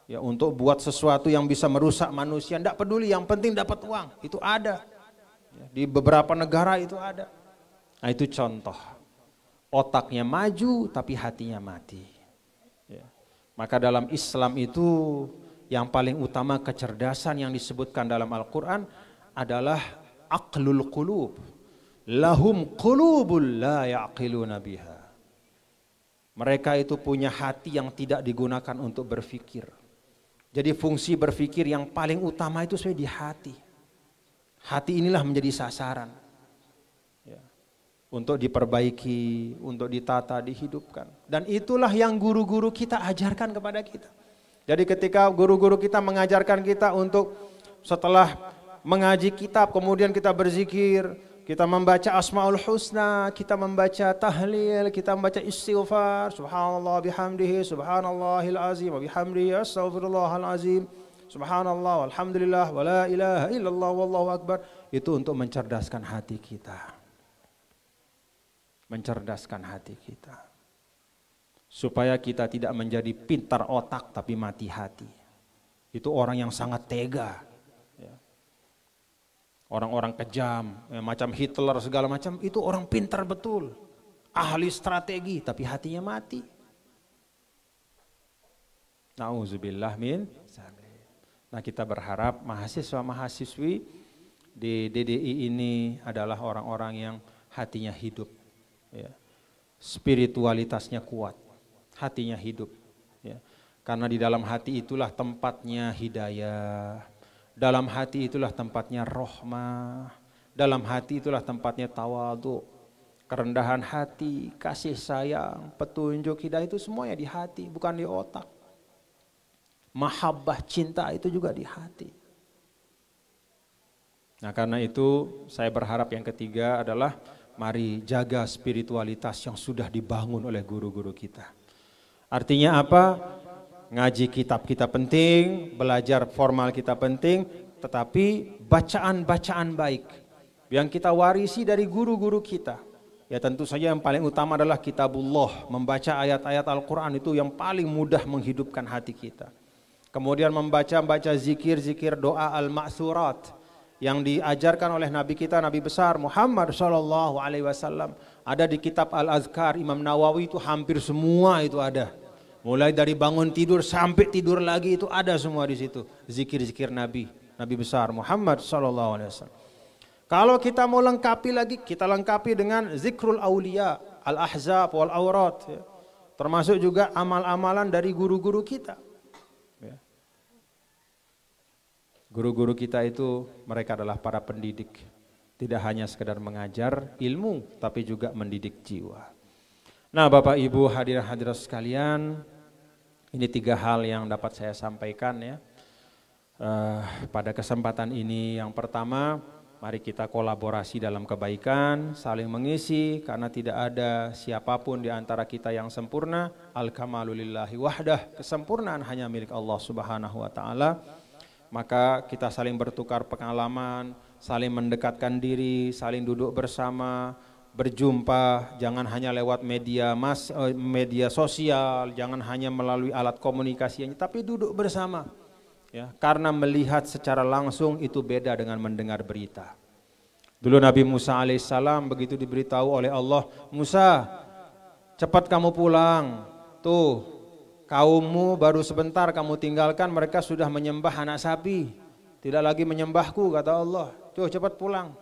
Ya, untuk buat sesuatu yang bisa merusak manusia, tidak peduli, yang penting dapat uang. Itu ada. Di beberapa negara itu ada. Nah, itu contoh. Otaknya maju tapi hatinya mati. Ya. Maka dalam Islam itu yang paling utama kecerdasan yang disebutkan dalam Al-Quran adalah aqlul qulub. Lahum qulubul la ya'qiluna biha. Mereka itu punya hati yang tidak digunakan untuk berpikir. Jadi fungsi berpikir yang paling utama itu sebenarnya di hati. Hati inilah menjadi sasaran. Untuk diperbaiki, untuk ditata, dihidupkan. Dan itulah yang guru-guru kita ajarkan kepada kita. Jadi ketika guru-guru kita mengajarkan kita untuk setelah mengaji kitab, kemudian kita berzikir, kita membaca Asmaul Husna, kita membaca tahlil, kita membaca istighfar, subhanallah bihamdihi, subhanallahil azim, wa bihamdihi astaghfirullahal azim, subhanallah, walhamdulillah, wa la ilaha illallah, wallahu akbar. Itu untuk mencerdaskan hati kita. Mencerdaskan hati kita. Supaya kita tidak menjadi pintar otak tapi mati hati. Itu orang yang sangat tega. Orang-orang kejam, macam Hitler segala macam, itu orang pintar betul. Ahli strategi, tapi hatinya mati. Nauzubillah min dzalik. Nah, kita berharap mahasiswa-mahasiswi di DDI ini adalah orang-orang yang hatinya hidup. Ya. Spiritualitasnya kuat, hatinya hidup. Ya. Karena di dalam hati itulah tempatnya hidayah. Dalam hati itulah tempatnya rahmah, dalam hati itulah tempatnya tawadhu, kerendahan hati, kasih sayang, petunjuk, hidayah itu semuanya di hati, bukan di otak. Mahabbah, cinta itu juga di hati. Nah, karena itu saya berharap yang ketiga adalah mari jaga spiritualitas yang sudah dibangun oleh guru-guru kita. Artinya apa? Ngaji kitab kita penting, belajar formal kita penting, tetapi bacaan-bacaan baik yang kita warisi dari guru-guru kita. Ya tentu saja yang paling utama adalah kitabullah, membaca ayat-ayat Al-Quran itu yang paling mudah menghidupkan hati kita. Kemudian membaca zikir-zikir doa al-ma'thurat yang diajarkan oleh Nabi kita, Nabi besar Muhammad SAW. Ada di kitab Al-Azkar Imam Nawawi itu hampir semua itu ada. Mulai dari bangun tidur sampai tidur lagi itu ada semua di situ. Zikir-zikir Nabi besar Muhammad SAW. Kalau kita mau lengkapi lagi, kita lengkapi dengan zikrul aulia, al-ahzab wal aurat. Ya. Termasuk juga amal-amalan dari guru-guru kita. Ya. Guru-guru kita itu mereka adalah para pendidik. Tidak hanya sekedar mengajar ilmu, tapi juga mendidik jiwa. Nah, Bapak Ibu hadirin-hadirat sekalian, ini 3 hal yang dapat saya sampaikan ya. Pada kesempatan ini yang pertama, mari kita kolaborasi dalam kebaikan, saling mengisi karena tidak ada siapapun di antara kita yang sempurna. Al-kamalu lillahi wahdah, kesempurnaan hanya milik Allah Subhanahu wa taala. Maka kita saling bertukar pengalaman, saling mendekatkan diri, saling duduk bersama, berjumpa, jangan hanya lewat media sosial, jangan hanya melalui alat komunikasi, tapi duduk bersama. Ya, karena melihat secara langsung itu beda dengan mendengar berita. Dulu Nabi Musa alaihissalam begitu diberitahu oleh Allah, Musa, cepat kamu pulang. Tuh, kaummu baru sebentar kamu tinggalkan, mereka sudah menyembah anak sapi. Tidak lagi menyembahku, kata Allah. Tuh, cepat pulang.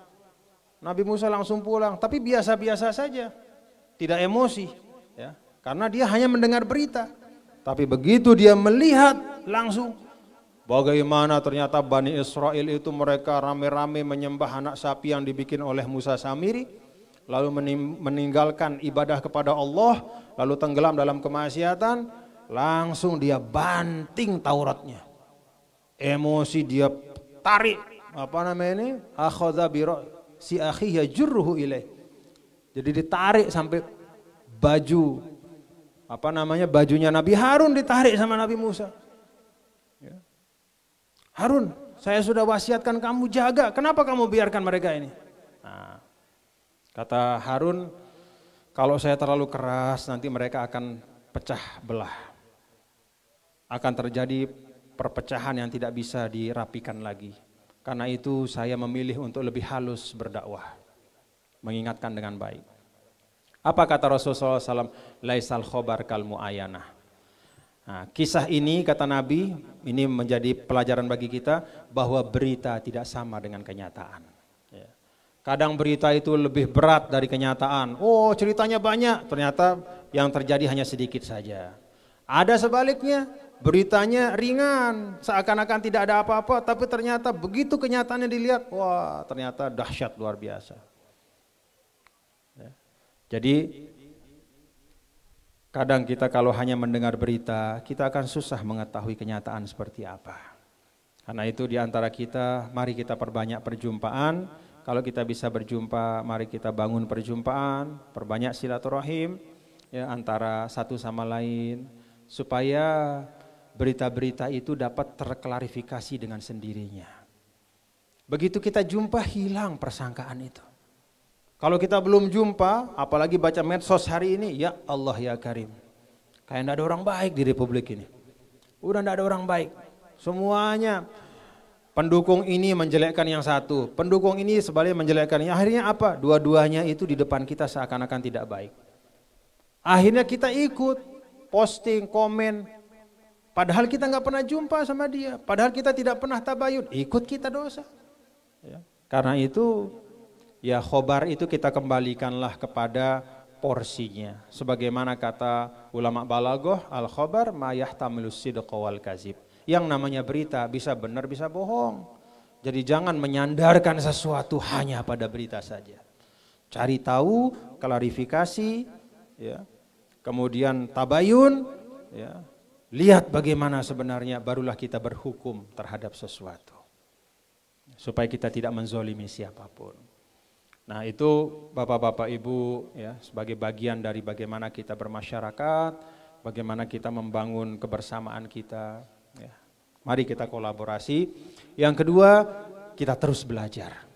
Nabi Musa langsung pulang, tapi biasa-biasa saja, tidak emosi, ya, karena dia hanya mendengar berita. Tapi begitu dia melihat langsung, bagaimana ternyata Bani Israel itu mereka rame-rame menyembah anak sapi yang dibikin oleh Musa Samiri, lalu meninggalkan ibadah kepada Allah, lalu tenggelam dalam kemaksiatan, langsung dia banting Tauratnya. Emosi dia tarik, akhadha si akhi yajurruhu ilaih. Jadi ditarik sampai baju bajunya Nabi Harun ditarik sama Nabi Musa. Ya. Harun, saya sudah wasiatkan kamu jaga, kenapa kamu biarkan mereka ini? Nah, kata Harun, kalau saya terlalu keras nanti mereka akan pecah belah. Akan terjadi perpecahan yang tidak bisa dirapikan lagi. Karena itu saya memilih untuk lebih halus berdakwah, mengingatkan dengan baik. Apa kata Rasulullah SAW? Laisal khobar kal mu'ayanah. Nah, kisah ini kata Nabi, ini menjadi pelajaran bagi kita bahwa berita tidak sama dengan kenyataan. Ya. Kadang berita itu lebih berat dari kenyataan. Oh, ceritanya banyak, ternyata yang terjadi hanya sedikit saja. Ada sebaliknya, beritanya ringan, seakan-akan tidak ada apa-apa, tapi ternyata begitu kenyataannya dilihat, wah ternyata dahsyat luar biasa. Ya. Jadi kadang kita kalau hanya mendengar berita, kita akan susah mengetahui kenyataan seperti apa. Karena itu di antara kita, mari kita perbanyak perjumpaan. Kalau kita bisa berjumpa, mari kita bangun perjumpaan, perbanyak silaturahim ya antara satu sama lain supaya berita-berita itu dapat terklarifikasi dengan sendirinya. Begitu kita jumpa, hilang persangkaan itu. Kalau kita belum jumpa, apalagi baca medsos hari ini, ya Allah ya Karim. Kayak enggak ada orang baik di Republik ini. Udah enggak ada orang baik. Semuanya pendukung ini menjelekkan yang satu, pendukung ini sebaliknya menjelekkan. Akhirnya apa? Dua-duanya itu di depan kita seakan-akan tidak baik. Akhirnya kita ikut posting, komen. Padahal kita nggak pernah jumpa sama dia. Padahal kita tidak pernah tabayun. Ikut kita dosa. Ya. Karena itu ya khobar itu kita kembalikanlah kepada porsinya. Sebagaimana kata ulama balaghah, al khobar ma yahtamilus sidqa wal kazib. Yang namanya berita bisa benar bisa bohong. Jadi jangan menyandarkan sesuatu hanya pada berita saja. Cari tahu, klarifikasi, ya. Kemudian tabayun, ya. Lihat bagaimana sebenarnya, barulah kita berhukum terhadap sesuatu. Supaya kita tidak menzolimi siapapun. Nah itu bapak-bapak ibu ya sebagai bagian dari bagaimana kita bermasyarakat, bagaimana kita membangun kebersamaan kita. Ya. Mari kita kolaborasi. Yang kedua, kita terus belajar.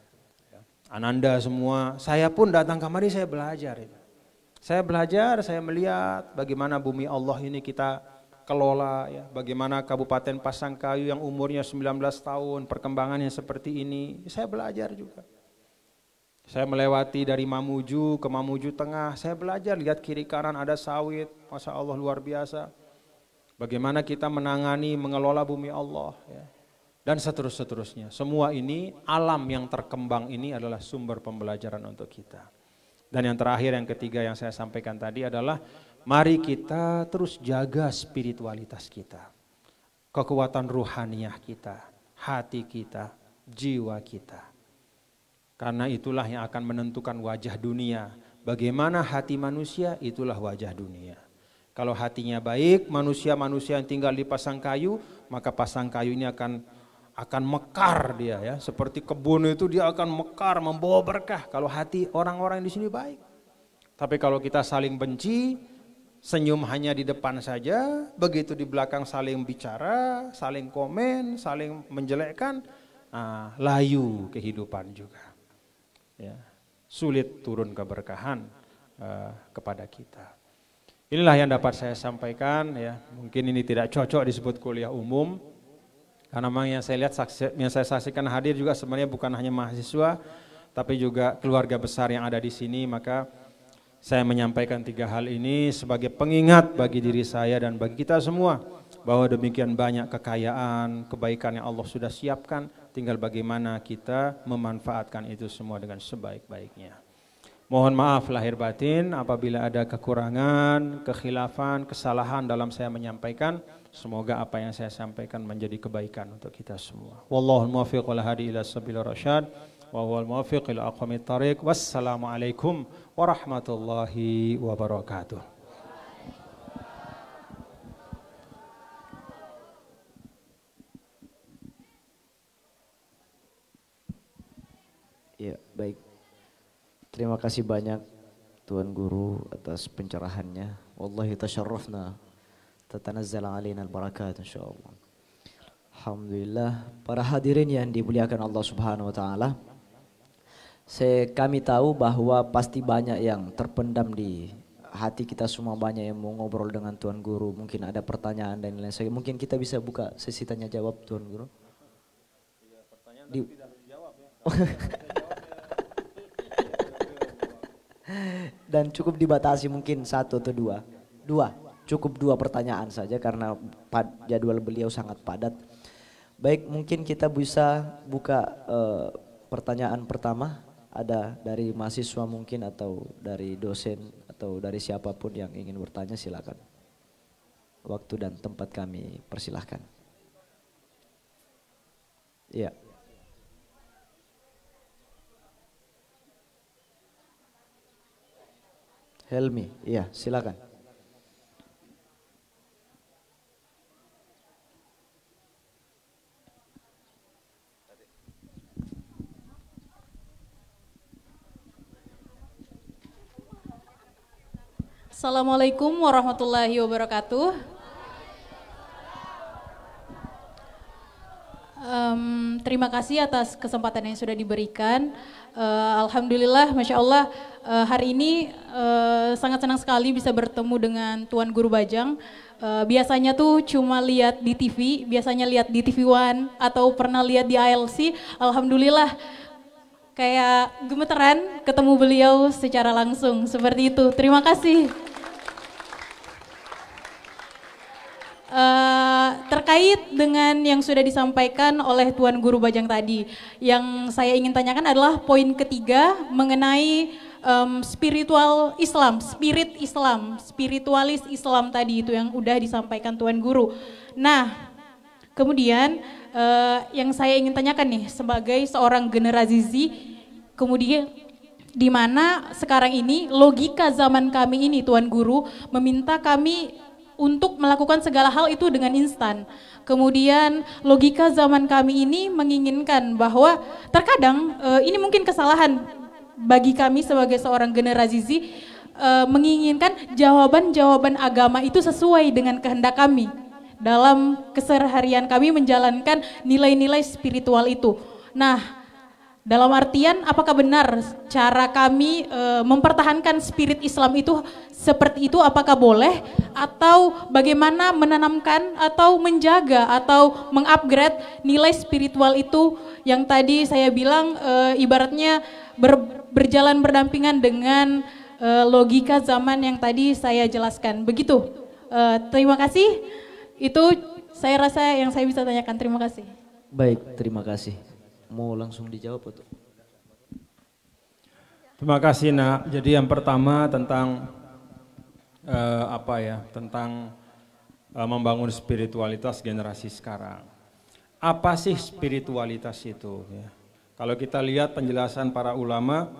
Ananda semua, saya pun datang kemari saya belajar. Saya belajar, saya melihat bagaimana bumi Allah ini kita kelola. Ya. Bagaimana Kabupaten Pasangkayu yang umurnya 19 tahun, perkembangannya seperti ini. Saya belajar juga. Saya melewati dari Mamuju ke Mamuju Tengah, saya belajar lihat kiri kanan ada sawit, Masya Allah luar biasa. Bagaimana kita menangani, mengelola bumi Allah. Ya. Dan seterusnya. Semua ini, alam yang terkembang ini adalah sumber pembelajaran untuk kita. Dan yang terakhir, yang ketiga yang saya sampaikan tadi adalah, mari kita terus jaga spiritualitas kita. Kekuatan ruhaniyah kita, hati kita, jiwa kita. Karena itulah yang akan menentukan wajah dunia. Bagaimana hati manusia, itulah wajah dunia. Kalau hatinya baik, manusia-manusia yang tinggal di Pasangkayu, maka Pasangkayu ini akan mekar dia ya. Seperti kebun itu dia akan mekar, membawa berkah. Kalau hati orang-orang di sini baik. Tapi kalau kita saling benci, senyum hanya di depan saja, begitu di belakang saling bicara, saling komen, saling menjelekkan, layu kehidupan juga. Ya, sulit turun keberkahan kepada kita. Inilah yang dapat saya sampaikan ya. Mungkin ini tidak cocok disebut kuliah umum karena memang yang saya lihat, yang saya saksikan hadir juga sebenarnya bukan hanya mahasiswa tapi juga keluarga besar yang ada di sini. Maka saya menyampaikan 3 hal ini sebagai pengingat bagi diri saya dan bagi kita semua bahwa demikian banyak kekayaan, kebaikan yang Allah sudah siapkan. Tinggal bagaimana kita memanfaatkan itu semua dengan sebaik-baiknya. Mohon maaf lahir batin apabila ada kekurangan, kekhilafan, kesalahan dalam saya menyampaikan. Semoga apa yang saya sampaikan menjadi kebaikan untuk kita semua. Wallahul muwaffiq wal hadi ila sabilir rasyad wa huwal muwaffiq ila aqwamit thariq. Wassalamualaikum warahmatullahi wabarakatuh. Ya, baik. Terima kasih banyak Tuan Guru atas pencerahannya. Wallahi tasyarrafna. Tatanazzal alaina al-barakat insyaallah. Alhamdulillah, para hadirin yang dimuliakan Allah Subhanahu wa taala. Kami tahu bahwa pasti banyak yang terpendam di hati kita semua, banyak yang mau ngobrol dengan Tuan Guru, mungkin ada pertanyaan dan lain sebagainya. Mungkin kita bisa buka sesi tanya jawab Tuan Guru. Iya, pertanyaan tidak dijawab ya. Dan cukup dibatasi mungkin 1 atau 2. Cukup 2 pertanyaan saja karena jadwal beliau sangat padat. Baik, mungkin kita bisa buka pertanyaan pertama. Ada dari mahasiswa mungkin atau dari dosen atau dari siapapun yang ingin bertanya, silakan. Waktu dan tempat kami persilahkan. Iya. Helmi, iya silakan. Assalamualaikum warahmatullahi wabarakatuh. Terima kasih atas kesempatan yang sudah diberikan. Alhamdulillah, Masya Allah, hari ini sangat senang sekali bisa bertemu dengan Tuan Guru Bajang. Biasanya tuh cuma lihat di TV, biasanya lihat di TV One atau pernah lihat di ALC. Alhamdulillah, kayak gemeteran ketemu beliau secara langsung, seperti itu. Terima kasih. Terkait dengan yang sudah disampaikan oleh Tuan Guru Bajang tadi, yang saya ingin tanyakan adalah poin ketiga mengenai spiritual Islam, spiritualis Islam tadi itu yang udah disampaikan Tuan Guru. Nah, kemudian yang saya ingin tanyakan nih sebagai seorang generasi Z, kemudian di mana sekarang ini logika zaman kami ini Tuan Guru meminta kami untuk melakukan segala hal itu dengan instan. Kemudian logika zaman kami ini menginginkan bahwa terkadang ini mungkin kesalahan bagi kami sebagai seorang generasi Z, menginginkan jawaban-jawaban agama itu sesuai dengan kehendak kami dalam keseharian kami menjalankan nilai-nilai spiritual itu. Nah, dalam artian apakah benar cara kami mempertahankan spirit Islam itu seperti itu, apakah boleh atau bagaimana menanamkan atau menjaga atau mengupgrade nilai spiritual itu yang tadi saya bilang ibaratnya berjalan berdampingan dengan logika zaman yang tadi saya jelaskan. Begitu. Terima kasih. Itu saya rasa yang saya bisa tanyakan. Terima kasih. Baik, terima kasih. Mau langsung dijawab atau? Terima kasih Nak. Jadi yang pertama tentang tentang membangun spiritualitas generasi sekarang. Apa sih spiritualitas itu? Ya. Kalau kita lihat penjelasan para ulama,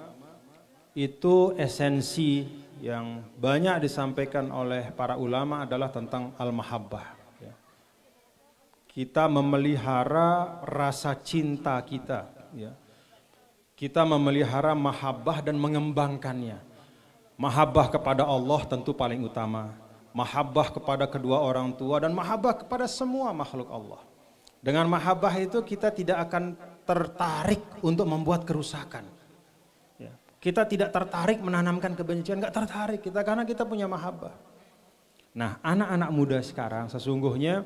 itu esensi yang banyak disampaikan oleh para ulama adalah tentang al-mahabbah. Kita memelihara rasa cinta kita, ya. Kita memelihara mahabbah dan mengembangkannya. Mahabbah kepada Allah tentu paling utama, mahabbah kepada kedua orang tua dan mahabbah kepada semua makhluk Allah. Dengan mahabbah itu kita tidak akan tertarik untuk membuat kerusakan. Ya. Kita tidak tertarik menanamkan kebencian, nggak tertarik kita karena kita punya mahabbah. Nah, anak-anak muda sekarang sesungguhnya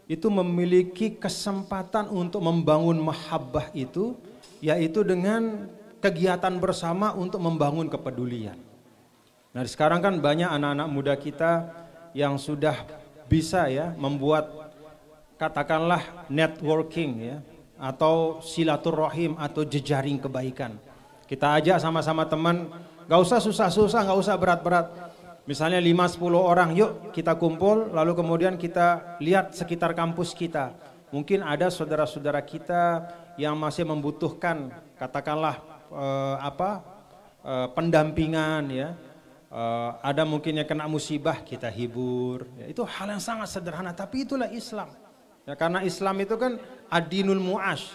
itu memiliki kesempatan untuk membangun mahabbah itu, yaitu dengan kegiatan bersama untuk membangun kepedulian. Nah sekarang kan banyak anak-anak muda kita yang sudah bisa ya membuat katakanlah networking ya, atau silaturahim atau jejaring kebaikan. Kita ajak sama-sama teman, gak usah susah-susah, gak usah berat-berat. Misalnya 5-10 orang, yuk kita kumpul, lalu kemudian kita lihat sekitar kampus kita. Mungkin ada saudara-saudara kita yang masih membutuhkan, katakanlah pendampingan ya. Ada mungkin yang kena musibah, kita hibur. Ya, itu hal yang sangat sederhana, tapi itulah Islam. Ya, karena Islam itu kan ad-dinul mu'ash,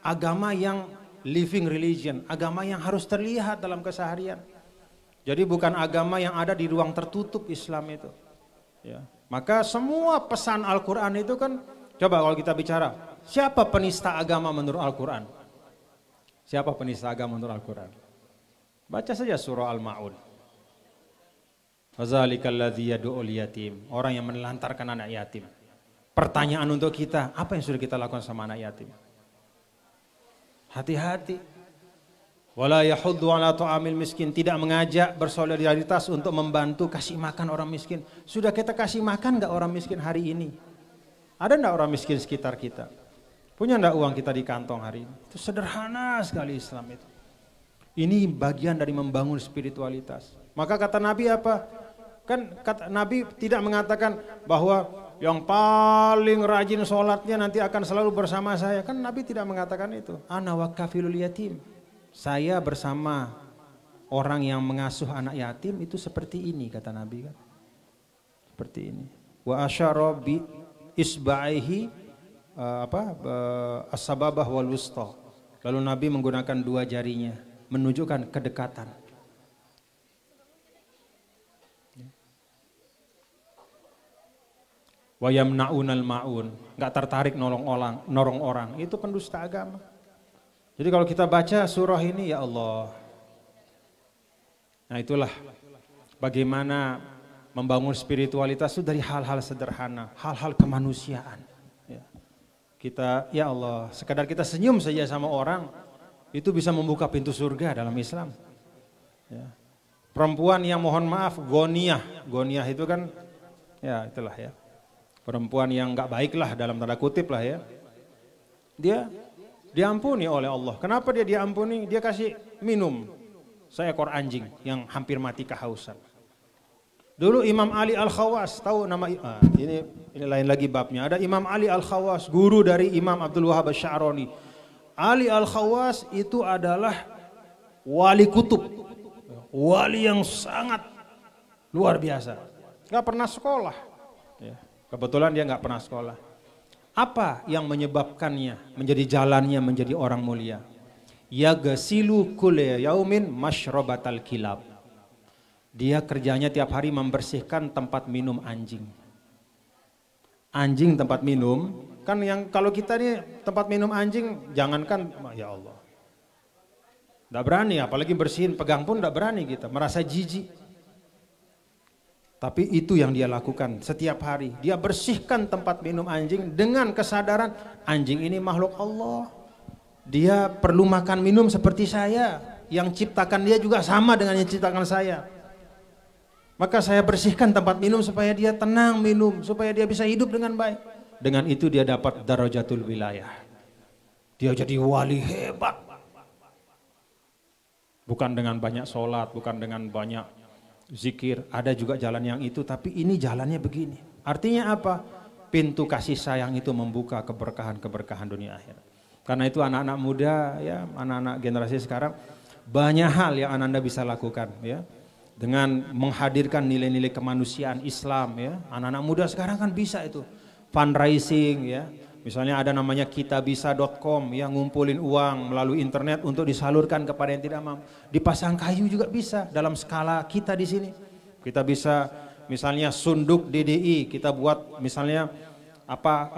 agama yang living religion, agama yang harus terlihat dalam keseharian. Jadi bukan agama yang ada di ruang tertutup Islam itu. Ya. Maka semua pesan Al-Quran itu kan, coba kalau kita bicara, siapa penista agama menurut Al-Quran? Siapa penista agama menurut Al-Quran? Baca saja surah Al-Ma'un. Fazalikal ladzi yad'ul yatim, orang yang menelantarkan anak yatim. Pertanyaan untuk kita, apa yang sudah kita lakukan sama anak yatim? Hati-hati. Wala yahuddu ala ta'amil miskin, tidak mengajak bersolidaritas untuk membantu kasih makan orang miskin. Sudah kita kasih makan enggak orang miskin hari ini? Ada enggak orang miskin sekitar kita? Punya enggak uang kita di kantong hari ini? Itu sederhana sekali Islam itu. Ini bagian dari membangun spiritualitas. Maka kata Nabi apa? Kan kata Nabi tidak mengatakan bahwa yang paling rajin sholatnya nanti akan selalu bersama saya. Kan Nabi tidak mengatakan itu. Ana wa kafilul yatim. Saya bersama orang yang mengasuh anak yatim itu seperti ini kata Nabi kan. Seperti ini. Wa asyara bi isba'ihi as-sababah wal wusta. Lalu Nabi menggunakan dua jarinya menunjukkan kedekatan. wa yamna'unal ma'un, nggak tertarik nolong orang, itu pendusta agama. Jadi kalau kita baca surah ini, ya Allah, nah itulah bagaimana membangun spiritualitas itu dari hal-hal sederhana, hal-hal kemanusiaan. Ya. Kita, ya Allah, sekadar kita senyum saja sama orang, itu bisa membuka pintu surga dalam Islam. Ya. Perempuan yang mohon maaf, goniah itu kan, ya itulah ya. Perempuan yang nggak baik lah dalam tanda kutip lah ya. Dia diampuni oleh Allah. Kenapa dia diampuni? Dia kasih minum seekor anjing yang hampir mati kehausan. Dulu Imam Ali Al-Khawas, tahu nama ini lain lagi babnya. Ada Imam Ali Al-Khawas, guru dari Imam Abdul Wahab Asy-Sya'rani. Ali Al-Khawas itu adalah wali kutub. Wali yang sangat luar biasa. Gak pernah sekolah. Ya. Kebetulan dia gak pernah sekolah. Apa yang menyebabkannya menjadi jalannya menjadi orang mulia? Yagasilu kulle yaumin masyrobatal kilab. Dia kerjanya tiap hari membersihkan tempat minum anjing. Anjing tempat minum, kan yang kalau kita nih tempat minum anjing, jangankan, ya Allah. Tidak berani, apalagi bersihin, pegang pun tidak berani kita, merasa jijik. Tapi itu yang dia lakukan setiap hari. Dia bersihkan tempat minum anjing dengan kesadaran anjing ini makhluk Allah. Dia perlu makan minum seperti saya. Yang ciptakan dia juga sama dengan yang ciptakan saya. Maka saya bersihkan tempat minum supaya dia tenang minum. Supaya dia bisa hidup dengan baik. Dengan itu dia dapat darajatul wilayah. Dia jadi wali hebat. Bukan dengan banyak sholat, bukan dengan banyak zikir, ada juga jalan yang itu, tapi ini jalannya begini. Artinya apa? Pintu kasih sayang itu membuka keberkahan-keberkahan dunia akhirat. Karena itu anak-anak muda, ya, anak-anak generasi sekarang, banyak hal yang Anda bisa lakukan, ya, dengan menghadirkan nilai-nilai kemanusiaan Islam, ya. Anak-anak muda sekarang kan bisa itu fundraising, ya. Misalnya ada namanya kitabisa.com yang ngumpulin uang melalui internet untuk disalurkan kepada yang tidak mampu. Di Pasangkayu juga bisa dalam skala kita di sini. Kita bisa misalnya sunduk DDI, kita buat misalnya apa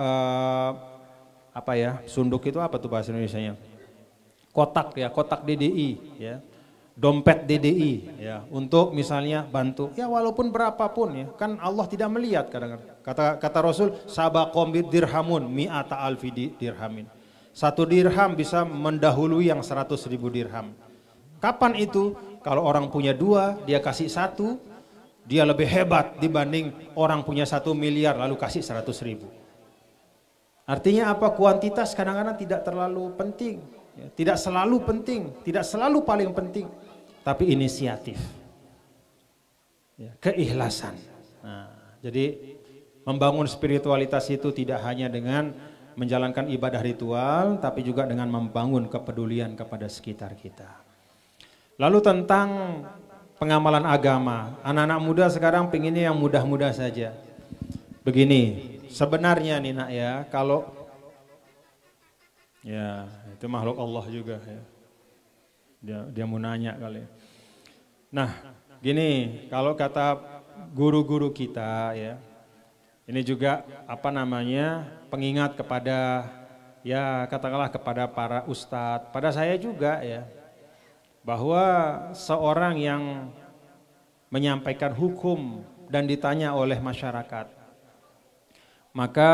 ya? Sunduk itu apa tuh bahasa Indonesianya? Kotak ya, kotak DDI ya. Dompet DDI ya, untuk misalnya bantu ya walaupun berapapun ya, kan Allah tidak melihat kadang-kadang. Kata Rasul, sabaqom dirhamun mi'ata alfi dirhamin. 1 dirham bisa mendahului yang 100.000 dirham. Kapan itu? Kalau orang punya 2, dia kasih 1, dia lebih hebat dibanding orang punya 1 miliar lalu kasih 100.000. Artinya apa? Kuantitas kadang-kadang tidak terlalu penting. Ya, tidak selalu penting, tidak selalu paling penting, tapi inisiatif, ya, keikhlasan. Nah, jadi membangun spiritualitas itu tidak hanya dengan menjalankan ibadah ritual, tapi juga dengan membangun kepedulian kepada sekitar kita. Lalu tentang pengamalan agama, anak-anak muda sekarang pengennya yang mudah-mudah saja. Begini, sebenarnya nih nak ya, kalau ya itu makhluk Allah juga ya. Dia mau nanya kali. Nah, gini, kalau kata guru-guru kita ya, ini juga apa namanya pengingat kepada ya katakanlah kepada para ustadz, pada saya juga ya, bahwa seorang yang menyampaikan hukum dan ditanya oleh masyarakat, maka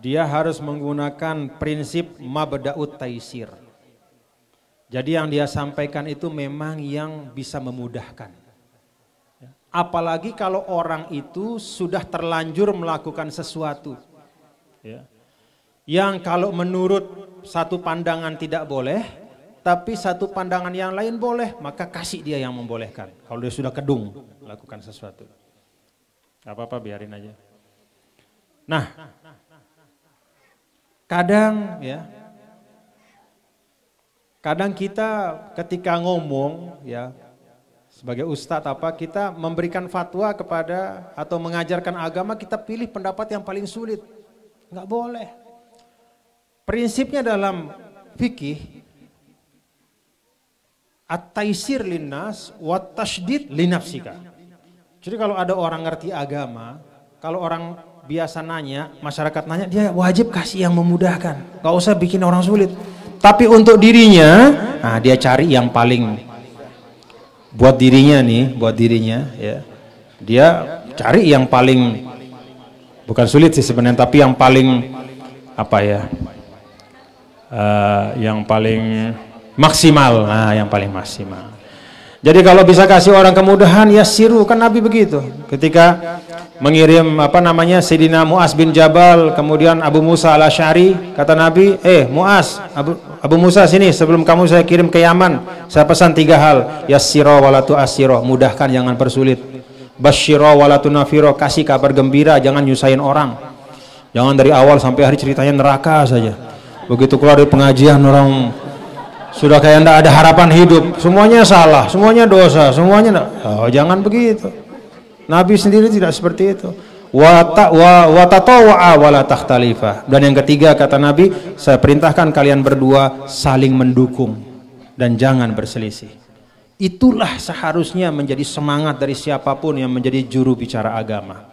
dia harus menggunakan prinsip mabda'ut taisir. Jadi yang dia sampaikan itu memang yang bisa memudahkan. Apalagi kalau orang itu sudah terlanjur melakukan sesuatu. Ya. Yang kalau menurut satu pandangan tidak boleh, tapi satu pandangan yang lain boleh, maka kasih dia yang membolehkan. Kalau dia sudah kedung melakukan sesuatu. Gak apa-apa, biarin aja. Nah, kadang ya, kadang kita ketika ngomong ya sebagai ustadz apa kita memberikan fatwa kepada atau mengajarkan agama, kita pilih pendapat yang paling sulit. Nggak boleh. Prinsipnya dalam fikih at-taisir linnas wa tasydid linafsika. Jadi kalau ada orang ngerti agama, kalau orang biasa nanya, masyarakat nanya, dia wajib kasih yang memudahkan, nggak usah bikin orang sulit. Tapi untuk dirinya, nah dia cari yang paling buat dirinya nih, buat dirinya ya. Dia cari yang paling bukan sulit sih sebenarnya, tapi yang paling apa ya? Yang paling maksimal. Nah, yang paling maksimal. Jadi kalau bisa kasih orang kemudahan, ya siru, kan Nabi begitu. Ketika mengirim apa namanya Sayyidina Mu'az bin Jabal, kemudian Abu Musa al-Asy'ari, kata Nabi, Mu'az, Abu Musa sini, sebelum kamu saya kirim ke Yaman, saya pesan 3 hal. Yassira wala tu'assira, mudahkan jangan persulit. Basyira wala tunafira, kasih kabar gembira, jangan nyusahin orang. Jangan dari awal sampai akhir ceritanya neraka saja. Begitu keluar dari pengajian orang sudah kayak tidak ada harapan hidup, semuanya salah, semuanya dosa, semuanya jangan begitu. Nabi sendiri tidak seperti itu. Wa tatawwa'a wa la takhtalifa. Dan yang ketiga kata Nabi, saya perintahkan kalian berdua saling mendukung dan jangan berselisih. Itulah seharusnya menjadi semangat dari siapapun yang menjadi juru bicara agama.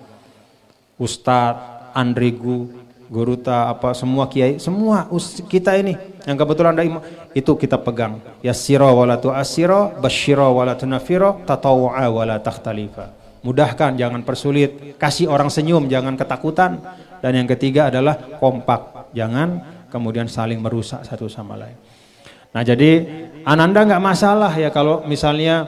Ustadz, Andrigu, Guruta, apa semua kiai, semua kita ini yang kebetulan ada imam, itu kita pegang. Yassira wala tu'assira, basyira wala tunafira, tatawwa'a wala takhtalifa. Mudahkan, jangan persulit, kasih orang senyum, jangan ketakutan. Dan yang ketiga adalah kompak, jangan kemudian saling merusak satu sama lain. Nah, jadi Ananda nggak masalah ya kalau misalnya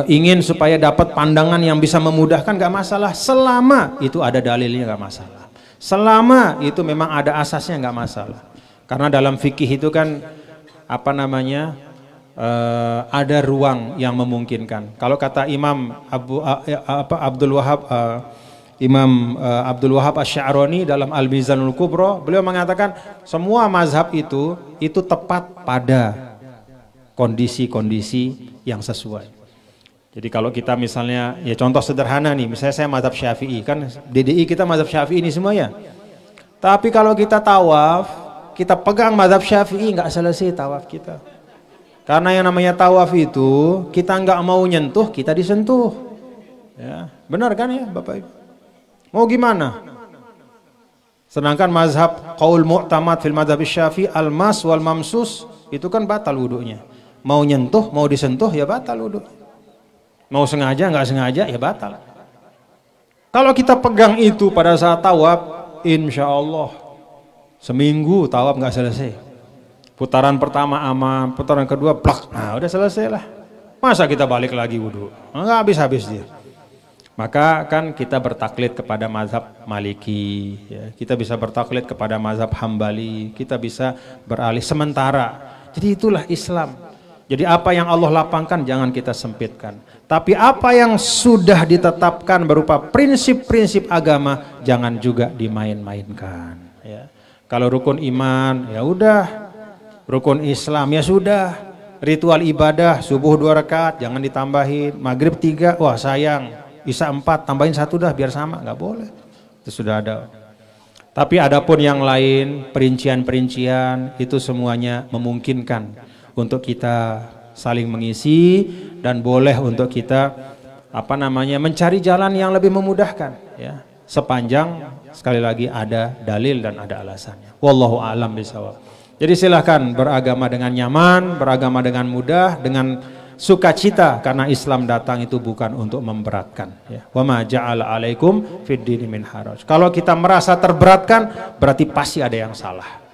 ingin supaya dapat pandangan yang bisa memudahkan, nggak masalah, selama itu ada dalilnya nggak masalah, selama itu memang ada asasnya nggak masalah. Karena dalam fikih itu kan ada ruang yang memungkinkan. Kalau kata Imam Abdul Wahab Asy-Sya'rani dalam Al-Mizanul Kubra, beliau mengatakan semua mazhab itu tepat pada kondisi-kondisi yang sesuai. Jadi kalau kita misalnya, ya contoh sederhana nih, misalnya saya mazhab Syafi'i, kan DDI kita mazhab Syafi'i ini semua ya. Tapi kalau kita tawaf, kita pegang mazhab Syafi'i, nggak selesai tawaf kita. Karena yang namanya tawaf itu, kita nggak mau nyentuh, kita disentuh. Ya, benar kan ya Bapak Ibu? Mau gimana? Sedangkan mazhab qaul mu'tamad fil mazhab Syafi'i, al-mas wal mamsus, itu kan batal wudunya. Mau nyentuh, mau disentuh, ya batal wudu. Mau sengaja, nggak sengaja, ya batal. Kalau kita pegang itu pada saat tawaf, insya Allah seminggu tawaf nggak selesai. Putaran pertama aman, putaran kedua plak, nah udah selesai lah. Masa kita balik lagi wudhu? Nggak habis-habis dia. Maka kan kita bertaklid kepada mazhab Maliki, ya. Kita bisa bertaklid kepada mazhab Hambali, kita bisa beralih sementara. Jadi itulah Islam. Jadi apa yang Allah lapangkan jangan kita sempitkan. Tapi apa yang sudah ditetapkan berupa prinsip-prinsip agama jangan juga dimain-mainkan. Ya. Kalau rukun iman ya udah, rukun Islam ya sudah, ritual ibadah subuh 2 rakaat jangan ditambahin, maghrib 3, wah sayang, isya 4 tambahin 1 dah biar sama, nggak boleh. Itu sudah ada. Tapi adapun yang lain, perincian-perincian itu semuanya memungkinkan untuk kita saling mengisi dan boleh untuk kita mencari jalan yang lebih memudahkan ya, sepanjang sekali lagi ada dalil dan ada alasannya. Wallahu a'lam bishawab. Jadi silahkan beragama dengan nyaman, beragama dengan mudah, dengan sukacita, karena Islam datang itu bukan untuk memberatkan ya. Wa ma ja'ala 'alaikum fid dini min haraj. Kalau kita merasa terberatkan berarti pasti ada yang salah.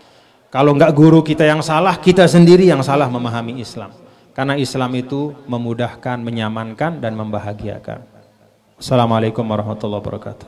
Kalau enggak guru kita yang salah, kita sendiri yang salah memahami Islam. Karena Islam itu memudahkan, menyamankan dan membahagiakan. Assalamualaikum warahmatullahi wabarakatuh.